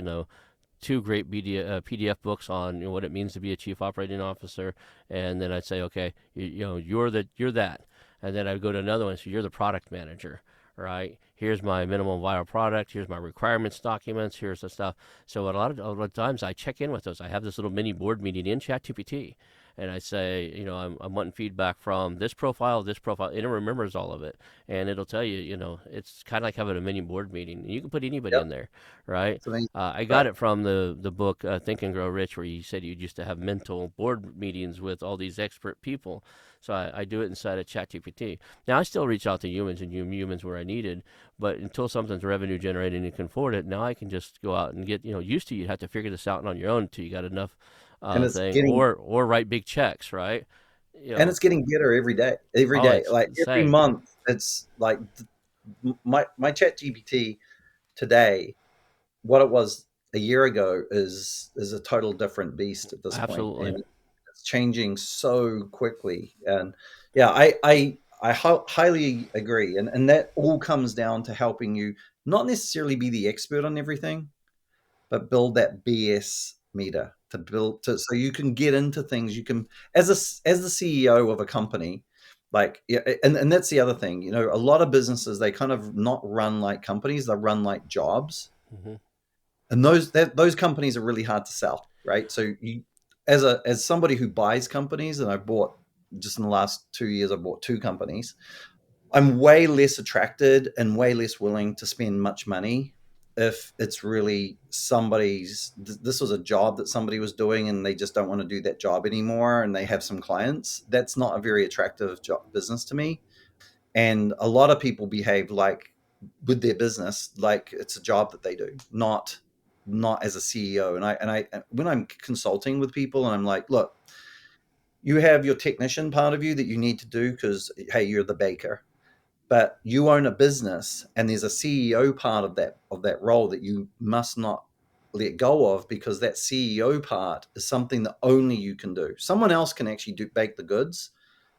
two great PDF books on what it means to be a chief operating officer, and then I'd say, okay, you're that, and then I'd go to another one. So you're the product manager, right? Here's my minimum viable product. Here's my requirements documents. Here's the stuff. So a lot of times I check in with those. I have this little mini board meeting in ChatGPT, and I say, I'm wanting feedback from this profile, and it remembers all of it, and it'll tell you, it's kind of like having a mini board meeting. You can put anybody Yep. in there, right? It's amazing. I got Right. it from the book Think and Grow Rich, where you said you used to have mental board meetings with all these expert people. So I do it inside of ChatGPT. Now I still reach out to humans and humans where I needed, but until something's revenue generating and you can afford it, now I can just go out and get used to you'd have to figure this out on your own until you got enough And it's thing, getting or write big checks, right? and it's getting better every day. Every Oh, day. it's Like every insane. month it's like my chat GPT today, what it was a year ago is a total different beast at this point. Absolutely. And it's changing so quickly. And yeah, I highly agree. And that all comes down to helping you not necessarily be the expert on everything, but build that BS meter to build to so you can get into things. You can as the CEO of a company, like yeah, and that's the other thing. A lot of businesses, they kind of not run like companies, they run like jobs. Hmm. And those companies are really hard to sell, right? So you as somebody who buys companies, and I bought just in the last 2 years, I bought two companies. I'm way less attracted and way less willing to spend much money if it's really this was a job that somebody was doing and they just don't want to do that job anymore and they have some clients. That's not a very attractive business to me. And a lot of people behave like with their business like it's a job that they do, not as a CEO. And I when I'm consulting with people and I'm like, look, you have your technician part of you that you need to do because hey, you're the baker, but you own a business and there's a CEO part of that role that you must not let go of, because that CEO part is something that only you can do. Someone else can actually bake the goods,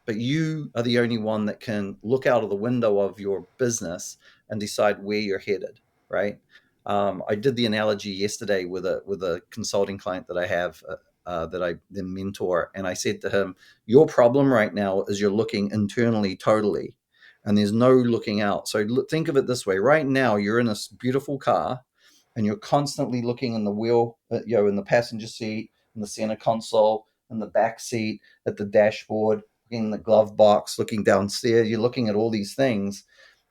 but you are the only one that can look out of the window of your business and decide where you're headed, right? I did the analogy yesterday with a consulting client that I have, that I then mentor, and I said to him, "Your problem right now is you're looking internally totally, and there's no looking out. So think of it this way: right now, you're in a beautiful car, and you're constantly looking in the wheel, in the passenger seat, in the center console, in the back seat, at the dashboard, in the glove box, looking downstairs. You're looking at all these things,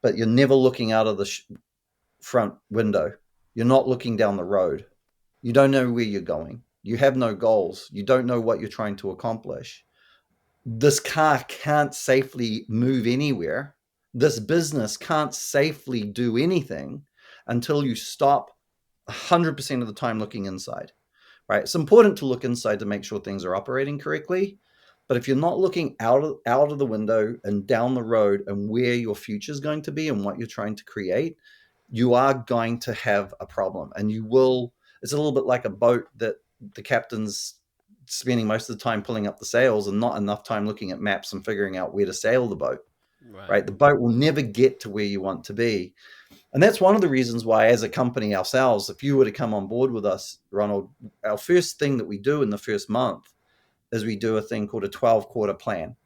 but you're never looking out of the front window. You're not looking down the road. You don't know where you're going. You have no goals. You don't know what you're trying to accomplish. This car can't safely move anywhere. This business can't safely do anything until you stop 100% of the time looking inside, right? It's important to look inside to make sure things are operating correctly. But if you're not looking out of the window and down the road and where your future is going to be and what you're trying to create, you are going to have a problem. And you will, it's a little bit like a boat that the captain's spending most of the time pulling up the sails and not enough time looking at maps and figuring out where to sail the boat, Right. right? The boat will never get to where you want to be. And that's one of the reasons why, as a company ourselves, if you were to come on board with us, Ronald, our first thing that we do in the first month is we do a thing called a 12-quarter plan.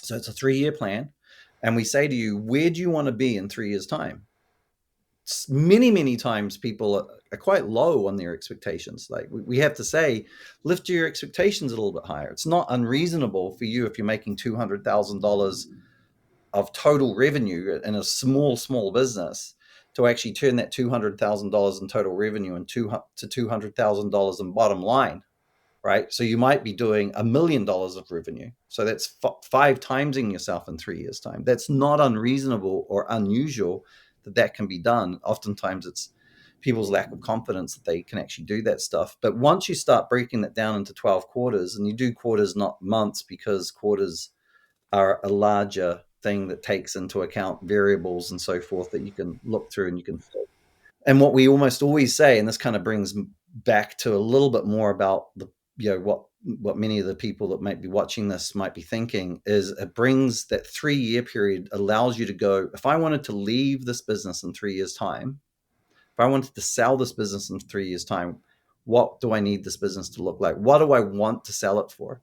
So it's a 3-year plan. And we say to you, where do you want to be in 3 years' time? Many, many times people are quite low on their expectations. Like we have to say, lift your expectations a little bit higher. It's not unreasonable for you, if you're making $200,000 of total revenue in a small business, to actually turn that $200,000 in total revenue into $200,000 in bottom line, right? So you might be doing $1 million of revenue. So that's 5 timesing yourself in 3 years' time. That's not unreasonable or unusual that can be done. Oftentimes it's people's lack of confidence that they can actually do that stuff. But once you start breaking that down into 12 quarters, and you do quarters, not months, because quarters are a larger thing that takes into account variables and so forth that you can look through and you can fit. And what we almost always say, and this kind of brings back to a little bit more about what many of the people that might be watching this might be thinking, is it brings that 3-year period, allows you to go, if I wanted to leave this business in 3 years' time, if I wanted to sell this business in 3 years' time, what do I need this business to look like? What do I want to sell it for?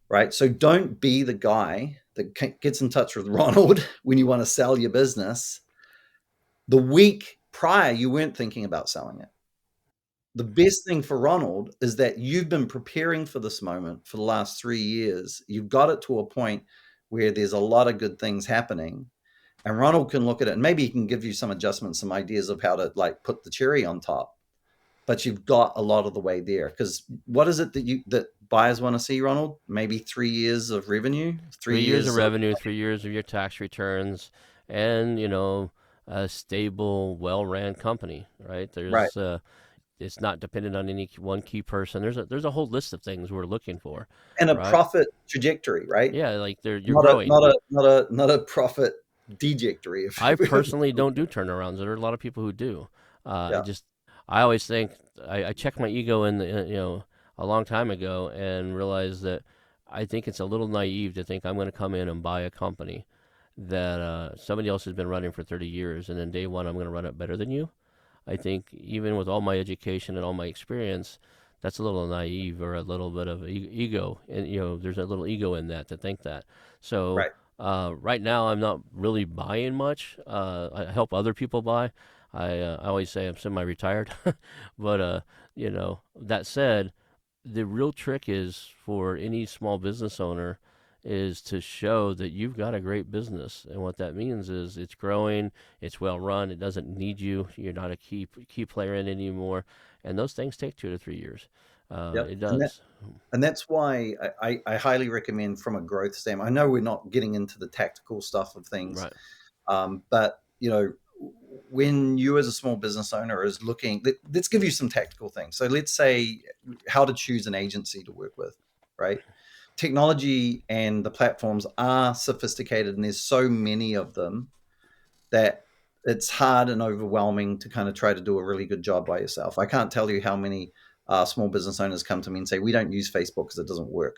Right? So don't be the guy that gets in touch with Ronald when you want to sell your business. The week prior, you weren't thinking about selling it. The best thing for Ronald is that you've been preparing for this moment for the last 3 years. You've got it to a point where there's a lot of good things happening, and Ronald can look at it and maybe he can give you some adjustments, some ideas of how to like put the cherry on top. But you've got a lot of the way there, because what is it that buyers want to see, Ronald? Maybe 3 years of revenue, 3 3 years of years of revenue, 3 years of your tax returns, and a stable, well-ran company. Right? right, It's not dependent on any one key person. There's a whole list of things we're looking for. and a Right? profit trajectory, right? Yeah, like you're Not a growing. not a not a not a profit dejectory. I personally don't do turnarounds. There are a lot of people who do. Yeah, I always think I checked my ego a long time ago and realized that I think it's a little naive to think I'm going to come in and buy a company that somebody else has been running for 30 years, and then day one I'm going to run it better than you. I think even with all my education and all my experience, that's a little naive or a little bit of ego, and there's a little ego in that to think that. So right. right now, I'm not really buying much. I help other people buy. I always say I'm semi-retired, but that said, the real trick is for any small business owner is to show that you've got a great business, and what that means is it's growing, it's well run, it doesn't need you, you're not a key player in it anymore, and those things take 2 to 3 years. Yep. It And does. that's why I highly recommend, from a growth standpoint. I know we're not getting into the tactical stuff of things, Right. but when you as a small business owner is looking, let's give you some tactical things. So let's say how to choose an agency to work with, right? Technology and the platforms are sophisticated, and there's so many of them that it's hard and overwhelming to kind of try to do a really good job by yourself. I can't tell you how many small business owners come to me and say, we don't use Facebook because it doesn't work.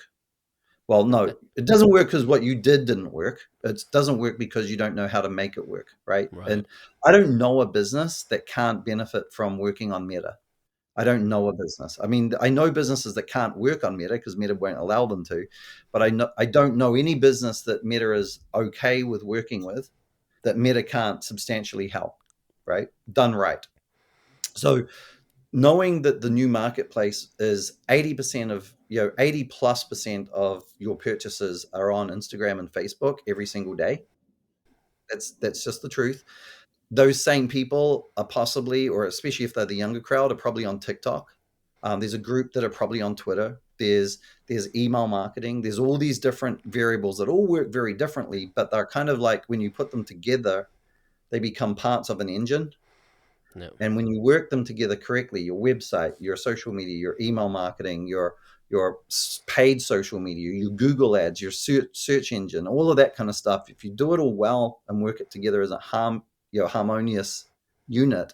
Well, no, it doesn't work because what you did didn't work. It doesn't work because you don't know how to make it work, right? Right. And I don't know a business that can't benefit from working on Meta. I don't know a business. I mean, I know businesses that can't work on Meta because Meta won't allow them to, but I don't know any business that Meta is okay with working with that Meta can't substantially help, right? Done right. So knowing that the new marketplace is 80% of 80 plus percent of your purchases are on Instagram and Facebook every single day. That's just the truth. Those same people are possibly, or especially if they're the younger crowd, are probably on TikTok. There's a group that are probably on Twitter. There's email marketing. There's all these different variables that all work very differently, but they're kind of like, when you put them together, they become parts of an engine. No. And when you work them together correctly, your website, your social media, your email marketing, your paid social media, your Google ads, your search engine, all of that kind of stuff, if you do it all well and work it together as a harmonious unit,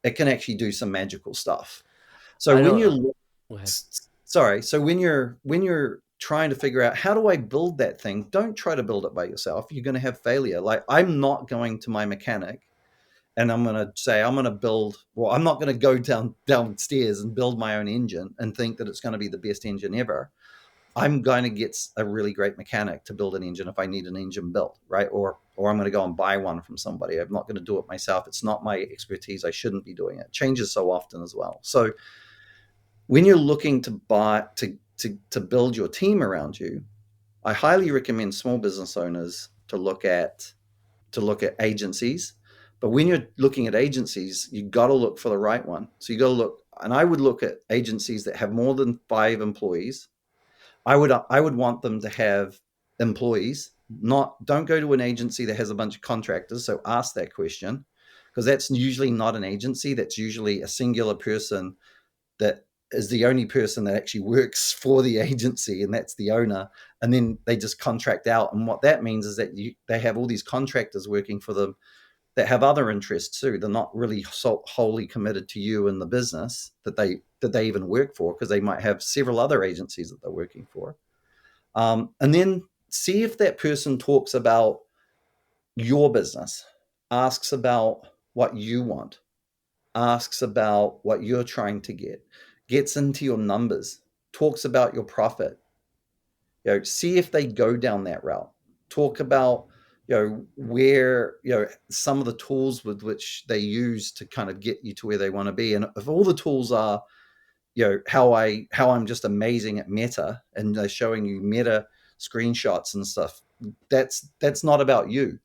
it can actually do some magical stuff. So I when don't. you're Go ahead. sorry, so when you're trying to figure out, how do I build that thing, don't try to build it by yourself. You're going to have failure. Like, I'm not going to my mechanic and I'm going to say, I'm going to build, well, I'm not going to go downstairs and build my own engine and think that it's going to be the best engine ever. I'm going to get a really great mechanic to build an engine if I need an engine built, right? Or I'm going to go and buy one from somebody. I'm not going to do it myself. It's not my expertise. I shouldn't be doing it. It changes so often as well. So when you're looking to buy to build your team around you, I highly recommend small business owners to look at agencies. But when you're looking at agencies, you got to look for the right one. So you got to look, and I would look at agencies that have more than 5 employees. I would want them to have employees. Not Don't go to an agency that has a bunch of contractors. So ask that question, because that's usually not an agency. That's usually a singular person that is the only person that actually works for the agency, and that's the owner. And then they just contract out. And what that means is that they have all these contractors working for them that have other interests too. They're not really wholly committed to you and the business that they even work for, because they might have several other agencies that they're working for. And then see if that person talks about your business, asks about what you want, asks about what you're trying to get. gets into your numbers, talks about your profit, see if they go down that route. Talk about, where, some of the tools with which they use to kind of get you to where they want to be. And if all the tools are, how I'm just amazing at meta, and they're showing you meta screenshots and stuff, that's not about you.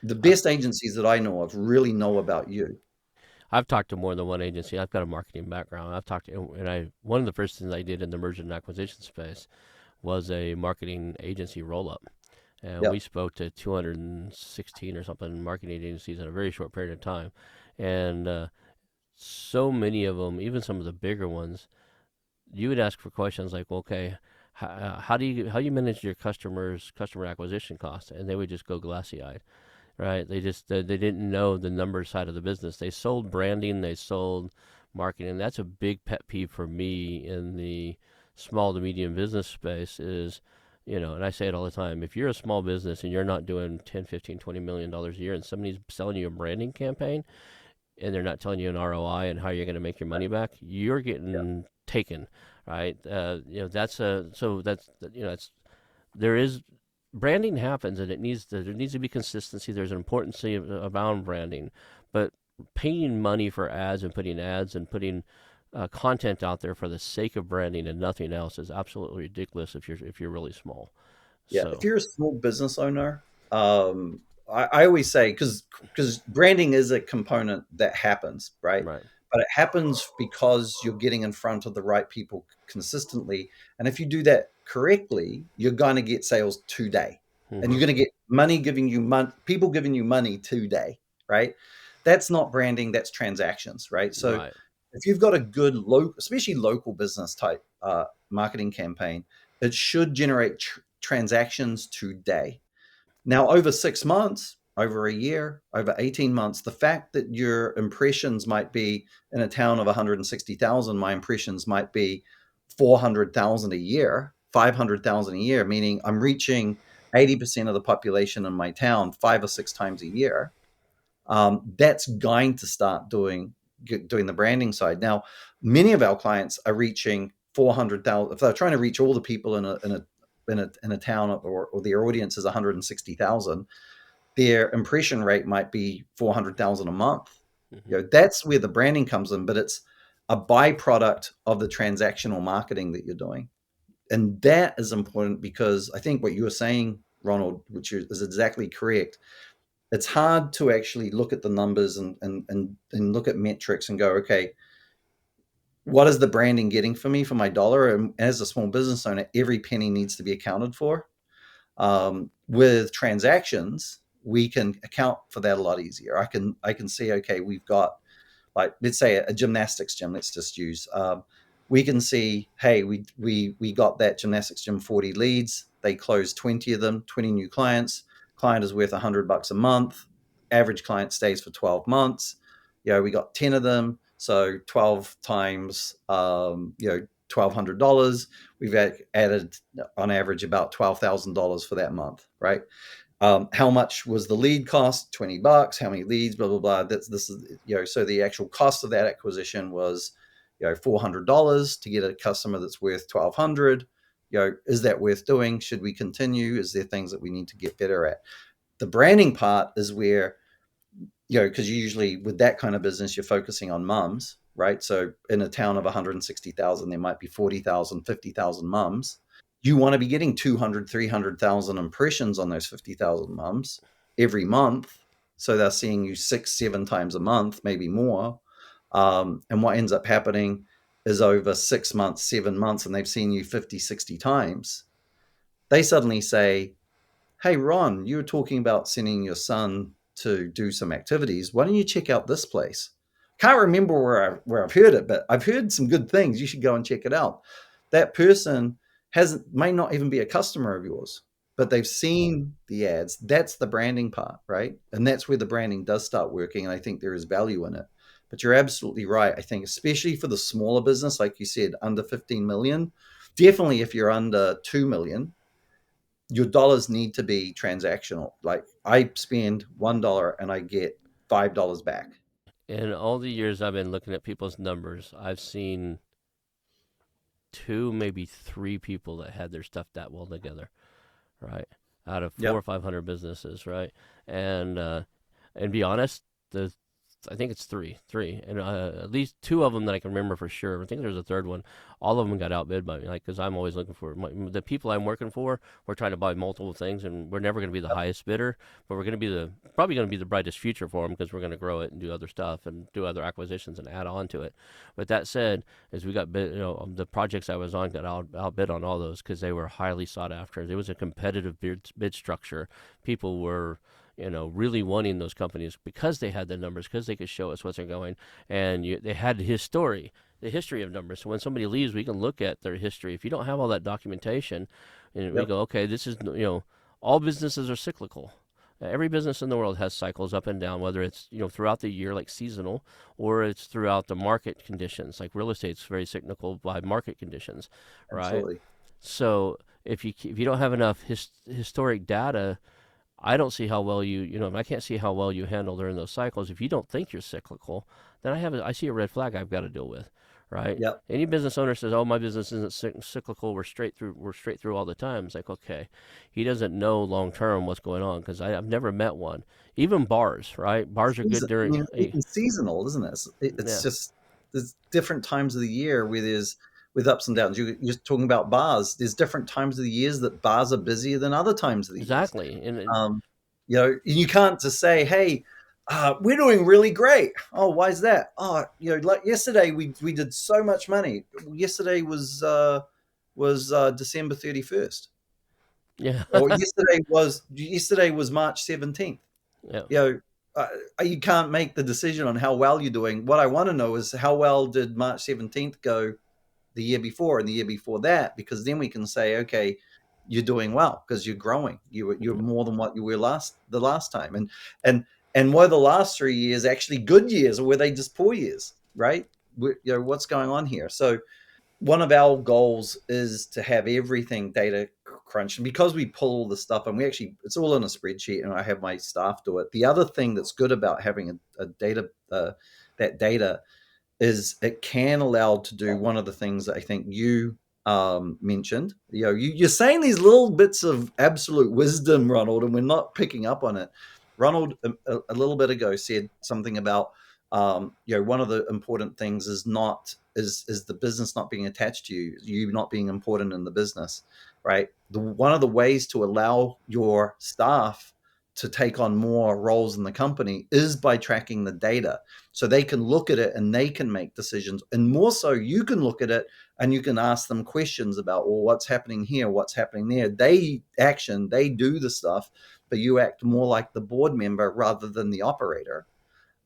The I've, best agencies that I know of really know about you. I've talked to more than one agency. I've got a marketing background. I've talked to, and one of the first things I did in the merger and acquisition space was a marketing agency roll up. And we Yep. spoke to 216 or something marketing agencies in a very short period of time. And so many of them, even some of the bigger ones, you would ask for questions like, well, okay, how do you manage your customer acquisition costs? And they would just go glassy eyed, right? They didn't know the number side of the business. They sold branding, they sold marketing. That's a big pet peeve for me in the small to medium business space is, and I say it all the time. If you're a small business and you're not doing 10, 15, $20 million a year and somebody's selling you a branding campaign and they're not telling you an ROI and how you're going to make your money back, you're Yep. getting taken, right? That's a so that's that's there is branding happens and there needs to be consistency. There's an importance around branding, but paying money for ads and putting content out there for the sake of branding and nothing else is absolutely ridiculous if you're really small. Yeah, if So you're a small business owner, I always say, because branding is a component that happens, right? right. But it happens because you're getting in front of the right people consistently, and if you do that correctly, you're going to get sales today, and Hmm. you're going to get money giving you people giving you money today, right? That's not branding, that's transactions, right? So Right. if you've got a good local, especially local business type marketing campaign, it should generate transactions today. Now, over 6 months, over a year, over 18 months, the fact that your impressions might be in a town of 160,000, my impressions might be 400,000 a year, 500,000 a year, meaning I'm reaching 80% of the population in my town 5 or 6 times a year. That's going to start doing the branding side. Now, many of our clients are reaching 400,000. If they're trying to reach all the people in a town, or their audience is 160,000, their impression rate might be 400,000 a month. Hmm. That's where the branding comes in, but it's a byproduct of the transactional marketing that you're doing. And that is important, because I think what you were saying, Ronald, which is exactly correct, it's hard to actually look at the numbers and look at metrics and go, okay, what is the branding getting for me for my dollar? And as a small business owner, every penny needs to be accounted for. With transactions, we can account for that a lot easier. I can see, okay, we've got, like, let's say a gymnastics gym. Let's just use. We can see, hey, we got that gymnastics gym 40 leads. They closed 20 of them, 20 new clients. Client is worth $100 a month. Average client stays for 12 months. We got 10 of them, so 12 times, $1,200. We've added on average about $12,000 for that month, right? How much was the lead cost? $20. How many leads? Blah blah blah. This is, so the actual cost of that acquisition was, $400 to get a customer that's worth 1,200. Is that worth doing? Should we continue? Is there things that we need to get better at? The branding part is where, because usually with that kind of business, you're focusing on mums, right? So in a town of 160,000, there might be 40,000, 50,000 mums. You want to be getting 200, 300,000 impressions on those 50,000 mums every month. So they're seeing you 6, 7 times a month, maybe more. And what ends up happening is, over 6 months, 7 months, and they've seen you 50, 60 times, they suddenly say, hey, Ron, you were talking about sending your son to do some activities. Why don't you check out this place? Can't remember where I've heard it, but I've heard some good things. You should go and check it out. That person may not even be a customer of yours, but they've seen the ads. That's the branding part, right? And that's where the branding does start working. And I think there is value in it. But you're absolutely right. I think, especially for the smaller business, like you said, under 15 million, definitely if you're under 2 million, your dollars need to be transactional. Like, I spend $1 and I get $5 back. In all the years I've been looking at people's numbers, I've seen 2, maybe 3 people that had their stuff that well together, right? Out of four Yep. or 500 businesses, right? And be honest, the I think it's three, and at least 2 of them that I can remember for sure. I think there's a third one. All of them got outbid by me, like, because I'm always looking for the people I'm working for. We're trying to buy multiple things, and we're never going to be the highest bidder, but we're going to be probably going to be the brightest future for them because we're going to grow it and do other stuff and do other acquisitions and add on to it. But that said, as we got bid, the projects I was on got outbid on all those because they were highly sought after. It was a competitive bid structure. People were really wanting those companies because they had the numbers, because they could show us what they're going, and they had the history of numbers. So when somebody leaves, we can look at their history. If you don't have all that documentation, and we Yep. go, okay, this is, all businesses are cyclical. Every business in the world has cycles up and down, whether it's throughout the year like seasonal, or it's throughout the market conditions. Like real estate's very cyclical by market conditions, right? Absolutely. So if you don't have enough historic data, I don't see how well I can't see how well you handle during those cycles. If you don't think you're cyclical, then I see a red flag I've got to deal with, right? Yep. Any business owner says, "Oh, my business isn't cyclical. We're straight through all the time." It's like, okay, he doesn't know long term what's going on because I've never met one. Even bars, right? Bars are good I during, mean, it's seasonal, isn't it? It's yeah, just there's different times of the year where there's with ups and downs. You're talking about bars. There's different times of the years that bars are busier than other times of the years. exactly, Um, you can't just say, "Hey, we're doing really great." Oh, why is that? Oh, like yesterday we did so much money. Yesterday was December 31st, yeah, or yesterday was March 17th. yeah. You know, you can't make the decision on how well you're doing. What I want to know is how well did March 17th go the year before and the year before that, because then we can say, okay, you're doing well because you're growing. You're more than what you were the last time. And and were the last 3 years actually good years, or were they just poor years? Right? What's going on here? So one of our goals is to have everything data crunched, and because we pull all the stuff and it's all in a spreadsheet and I have my staff do it. The other thing that's good about having a data that data is it can allow to do one of the things that I think you mentioned. You're saying these little bits of absolute wisdom, Ronald, and we're not picking up on it. Ronald a little bit ago said something about one of the important things is not is the business not being attached to you not being important in the business, right? One of the ways to allow your staff to take on more roles in the company is by tracking the data, so they can look at it and they can make decisions, and more so you can look at it and you can ask them questions about, well, what's happening here, what's happening there. They do the stuff, but you act more like the board member rather than the operator.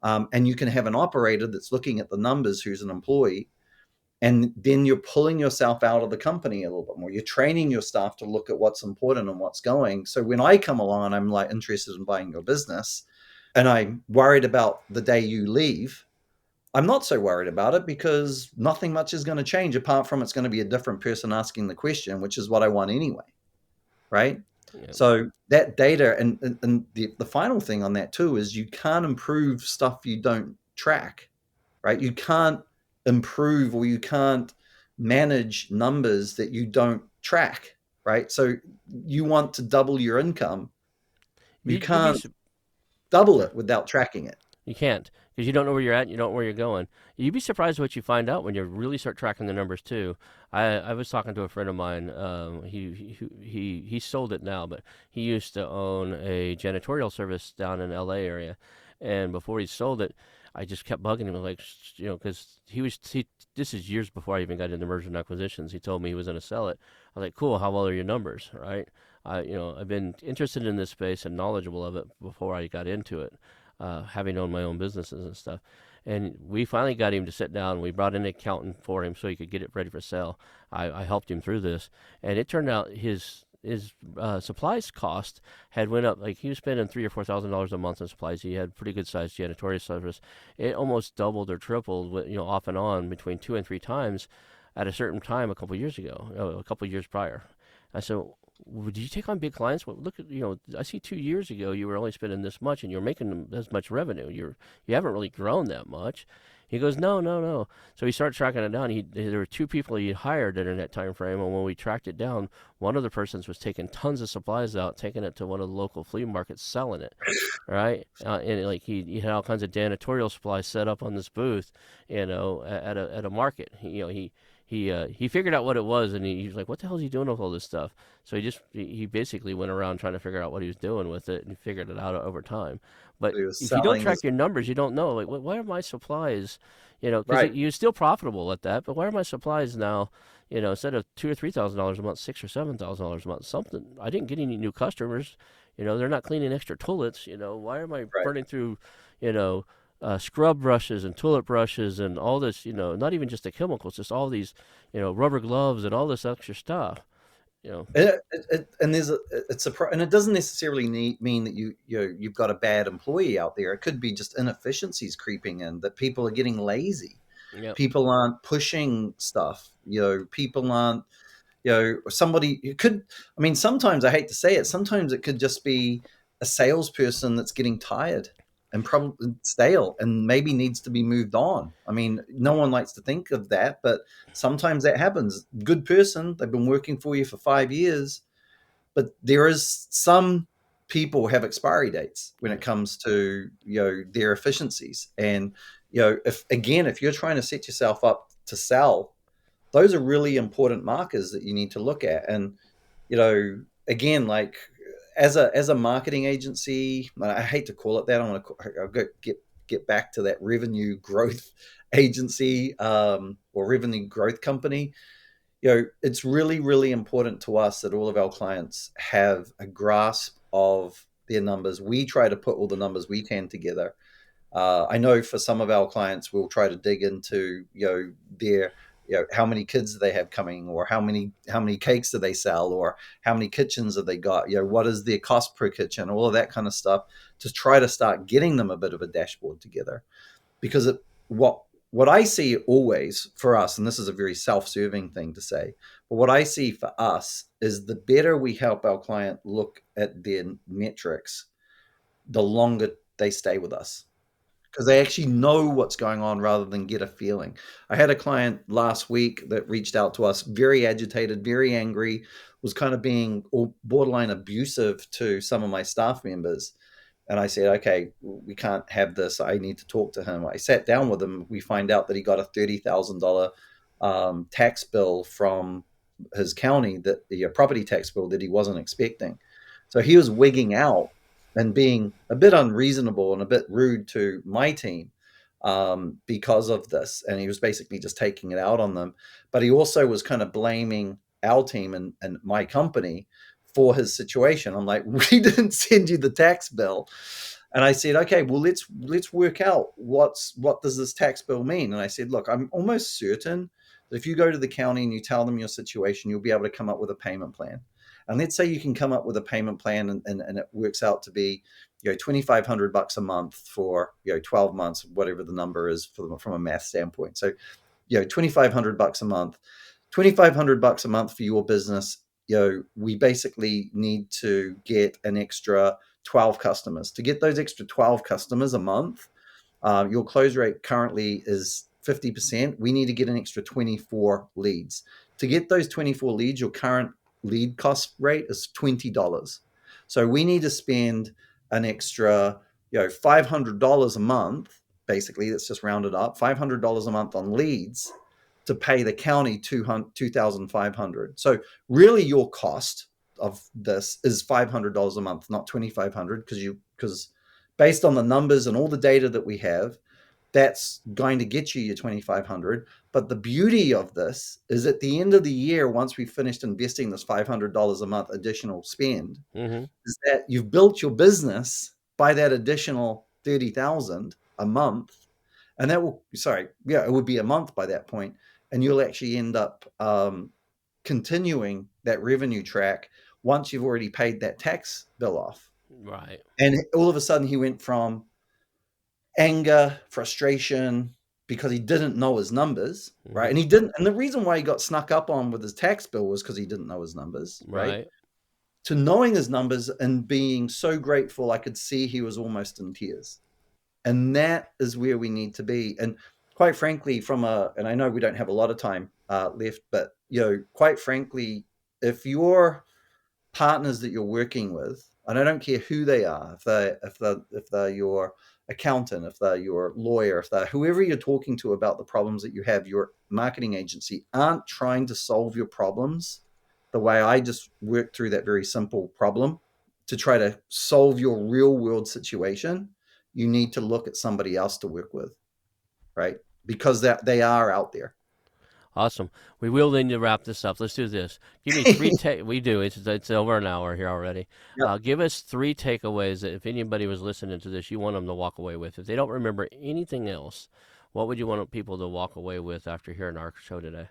And you can have an operator that's looking at the numbers who's an employee, and then you're pulling yourself out of the company a little bit more. You're training your staff to look at what's important and what's going. So when I come along and I'm like interested in buying your business and I'm worried about the day you leave, I'm not so worried about it because nothing much is going to change apart from it's going to be a different person asking the question, which is what I want anyway. Right. Yeah. So that data and the final thing on that too is you can't improve stuff you don't track, right? You can't improve or you can't manage numbers that you don't track, right? So you want to double your income. You You'd be can't double sorry. it without tracking it. You can't because you don't know where you're at. And you don't know where you're going. You'd be surprised what you find out when you really start tracking the numbers too. I was talking to a friend of mine. He sold it now, but he used to own a janitorial service down in L.A. area, and before he sold it, I just kept bugging him like because this is years before I even got into merger and acquisitions. He told me he was going to sell it. I was like, cool. How well are your numbers, right? I've been interested in this space and knowledgeable of it before I got into it, having owned my own businesses and stuff. And we finally got him to sit down. We brought in an accountant for him so he could get it ready for sale. I helped him through this, and it turned out his supplies cost had went up. Like he was spending $3,000 or $4,000 a month on supplies. He had pretty good sized janitorial service. It almost doubled or tripled, off and on between 2 and 3 times at a certain time a couple of years ago, a couple of years prior. I said, did you take on big clients? Well, look at, I see 2 years ago you were only spending this much and you're making as much revenue. You haven't really grown that much. He goes, no, no, no. So he started tracking it down. There were two people he hired during that time frame, and when we tracked it down, one of the persons was taking tons of supplies out, taking it to one of the local flea markets, selling it, right? And like he had all kinds of janitorial supplies set up on this booth, at a market. He figured out what it was, and he was like, "What the hell is he doing with all this stuff?" So he basically went around trying to figure out what he was doing with it, and he figured it out over time. But He was if you don't selling track his your numbers, you don't know. Like, why are my supplies, because right. you're still profitable at that, but why are my supplies now, instead of $2,000 or $3,000 a month, $6,000 or $7,000 a month? Something I didn't get any new customers. They're not cleaning extra toilets. Why am I Right. burning through, you know, scrub brushes and toilet brushes and all this, not even just the chemicals, just all these, rubber gloves and all this extra stuff, you know. And and it doesn't necessarily mean that you've got a bad employee out there. It could be just inefficiencies creeping in, that people are getting lazy. Yep. People aren't pushing stuff. People aren't. Somebody it could. I mean, sometimes I hate to say it. Sometimes it could just be a salesperson that's getting tired and probably stale, and maybe needs to be moved on. I mean, no one likes to think of that, but sometimes that happens. Good person, they've been working for you for 5 years, but there is some people have expiry dates when it Right. comes to their efficiencies. And if you're trying to set yourself up to sell, those are really important markers that you need to look at. And again, like, as a marketing agency, I hate to call it that. I'll get back to that revenue growth agency, or revenue growth company. It's really, really important to us that all of our clients have a grasp of their numbers. We try to put all the numbers we can together. I know for some of our clients, we'll try to dig into their how many kids do they have coming, or how many cakes do they sell, or how many kitchens have they got, what is their cost per kitchen, all of that kind of stuff, to try to start getting them a bit of a dashboard together. Because what I see always for us, and this is a very self-serving thing to say, but what I see for us is the better we help our client look at their metrics, the longer they stay with us, because they actually know what's going on rather than get a feeling. I had a client last week that reached out to us, very agitated, very angry, was kind of being borderline abusive to some of my staff members. And I said, okay, we can't have this. I need to talk to him. I sat down with him. We find out that he got a $30,000 tax bill from his county, that the property tax bill that he wasn't expecting. So he was wigging out and being a bit unreasonable and a bit rude to my team, because of this. And he was basically just taking it out on them. But he also was kind of blaming our team and my company for his situation. I'm like, we didn't send you the tax bill. And I said, okay, well, let's work out what does this tax bill mean. And I said, look, I'm almost certain that if you go to the county and you tell them your situation, you'll be able to come up with a payment plan. And let's say you can come up with a payment plan, and it works out to be $2,500 a month for 12 months, whatever the number is from a math standpoint. So $2,500 a month, $2,500 a month for your business. We basically need to get an extra 12 customers. To get those extra 12 customers a month, your close rate currently is 50%. We need to get an extra 24 leads. To get those 24 leads, your current lead cost rate is $20. So we need to spend an extra, $500 a month. Basically, let's just round it up, $500 a month on leads to pay the county $2,500. So really, your cost of this is $500 a month, not $2,500, because based on the numbers and all the data that we have, that's going to get you your 2,500. But the beauty of this is, at the end of the year, once we've finished investing this $500 a month additional spend, Mm-hmm. is that you've built your business by that additional 30,000 a month. And that will, sorry, yeah, it would be a month by that point, and you'll actually end up continuing that revenue track once you've already paid that tax bill off. Right. And all of a sudden, he went from anger, frustration, because he didn't know his numbers, right? Mm-hmm. And he didn't. And the reason why he got snuck up on with his tax bill was because he didn't know his numbers, right? Right. To knowing his numbers and being so grateful, I could see he was almost in tears. And that is where we need to be. And quite frankly, and I know we don't have a lot of time left, but quite frankly, if your partners that you're working with, and I don't care who they are, if they're your accountant, if they're your lawyer, if they're whoever you're talking to about the problems that you have, your marketing agency aren't trying to solve your problems the way I just worked through that very simple problem to try to solve your real world situation, you need to look at somebody else to work with, right? Because they are out there. Awesome. We will need to wrap this up. Let's do this. Give me three we do. It's over an hour here already. Yep. Give us three takeaways that if anybody was listening to this, you want them to walk away with. If they don't remember anything else, what would you want people to walk away with after hearing our show today?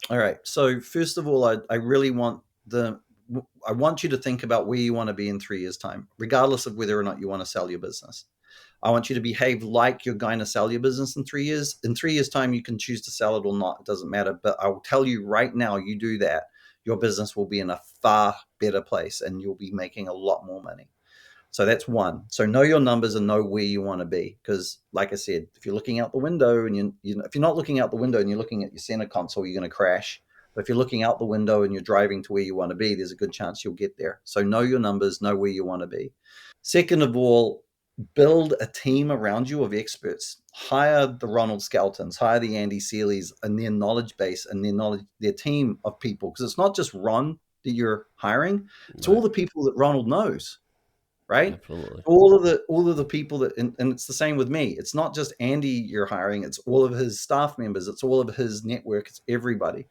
All right. So first of all, I really I want you to think about where you want to be in 3 years' time, regardless of whether or not you want to sell your business. I want you to behave like you're going to sell your business in 3 years. In 3 years' time, you can choose to sell it or not. It doesn't matter. But I will tell you right now, you do that, your business will be in a far better place and you'll be making a lot more money. So that's one. So know your numbers and know where you want to be. Because, like I said, if you're looking out the window and if you're not looking out the window and you're looking at your center console, you're going to crash. But if you're looking out the window and you're driving to where you want to be, there's a good chance you'll get there. So know your numbers, know where you want to be. Second of all, build a team around you of experts. Hire the Ronald Skeltons, hire the Andy Seeleys and their knowledge base and their team of people. Because it's not just Ron that you're hiring; it's all the people that Ronald knows. Right? Absolutely. All of the people that, and it's the same with me. It's not just Andy you're hiring; it's all of his staff members. It's all of his network. It's everybody.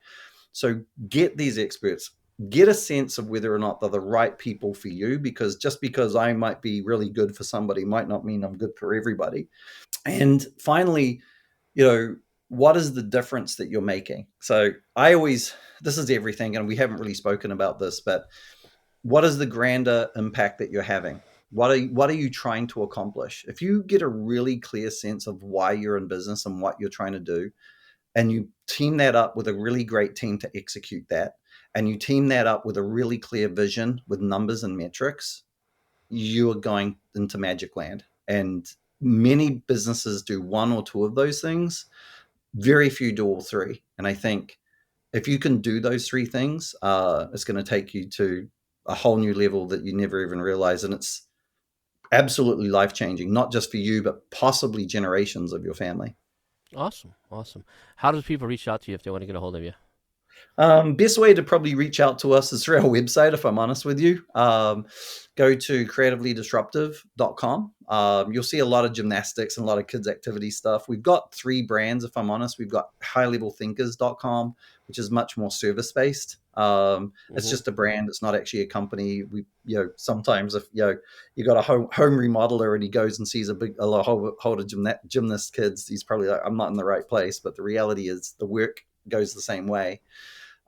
So get these experts. Get a sense of whether or not they're the right people for you. Because just because I might be really good for somebody might not mean I'm good for everybody. And finally, what is the difference that you're making? So this is everything, and we haven't really spoken about this, but what is the grander impact that you're having? What are you trying to accomplish? If you get a really clear sense of why you're in business and what you're trying to do, and you team that up with a really great team to execute that, and you team that up with a really clear vision with numbers and metrics, you are going into magic land. And many businesses do one or two of those things. Very few do all three. And I think if you can do those three things, it's going to take you to a whole new level that you never even realize. And it's absolutely life changing, not just for you, but possibly generations of your family. Awesome. Awesome. How does people reach out to you if they want to get a hold of you? Best way to probably reach out to us is through our website, if I'm honest with you. Go to creativelydisruptive.com. You'll see a lot of gymnastics and a lot of kids activity stuff. We've got 3 brands, if I'm honest. We've got highlevelthinkers.com, which is much more service based. It's just a brand. It's not actually a company. Sometimes if you got a home remodeler and he goes and sees a whole of gymnast kids, he's probably like, I'm not in the right place. But the reality is the work goes the same way.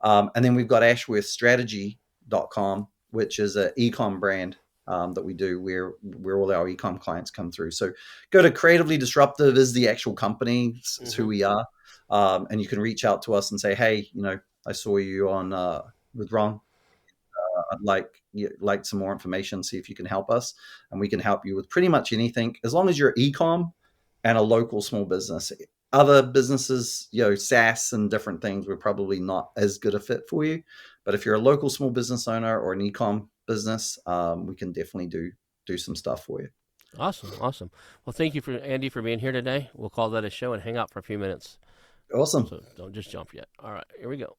And then we've got ashworthstrategy.com, which is an e-com brand that we do where all our e-com clients come through. So go to Creatively Disruptive is the actual company. It's who we are. And you can reach out to us and say, hey, I saw you on with Ron. I'd like some more information, see if you can help us. And we can help you with pretty much anything, as long as you're e-com and a local small business. Other businesses, SaaS and different things, we're probably not as good a fit for you. But if you're a local small business owner or an e-com business, we can definitely do some stuff for you. Awesome. Awesome. Well, thank you, Andy, for being here today. We'll call that a show and hang out for a few minutes. Awesome. So don't just jump yet. All right, here we go.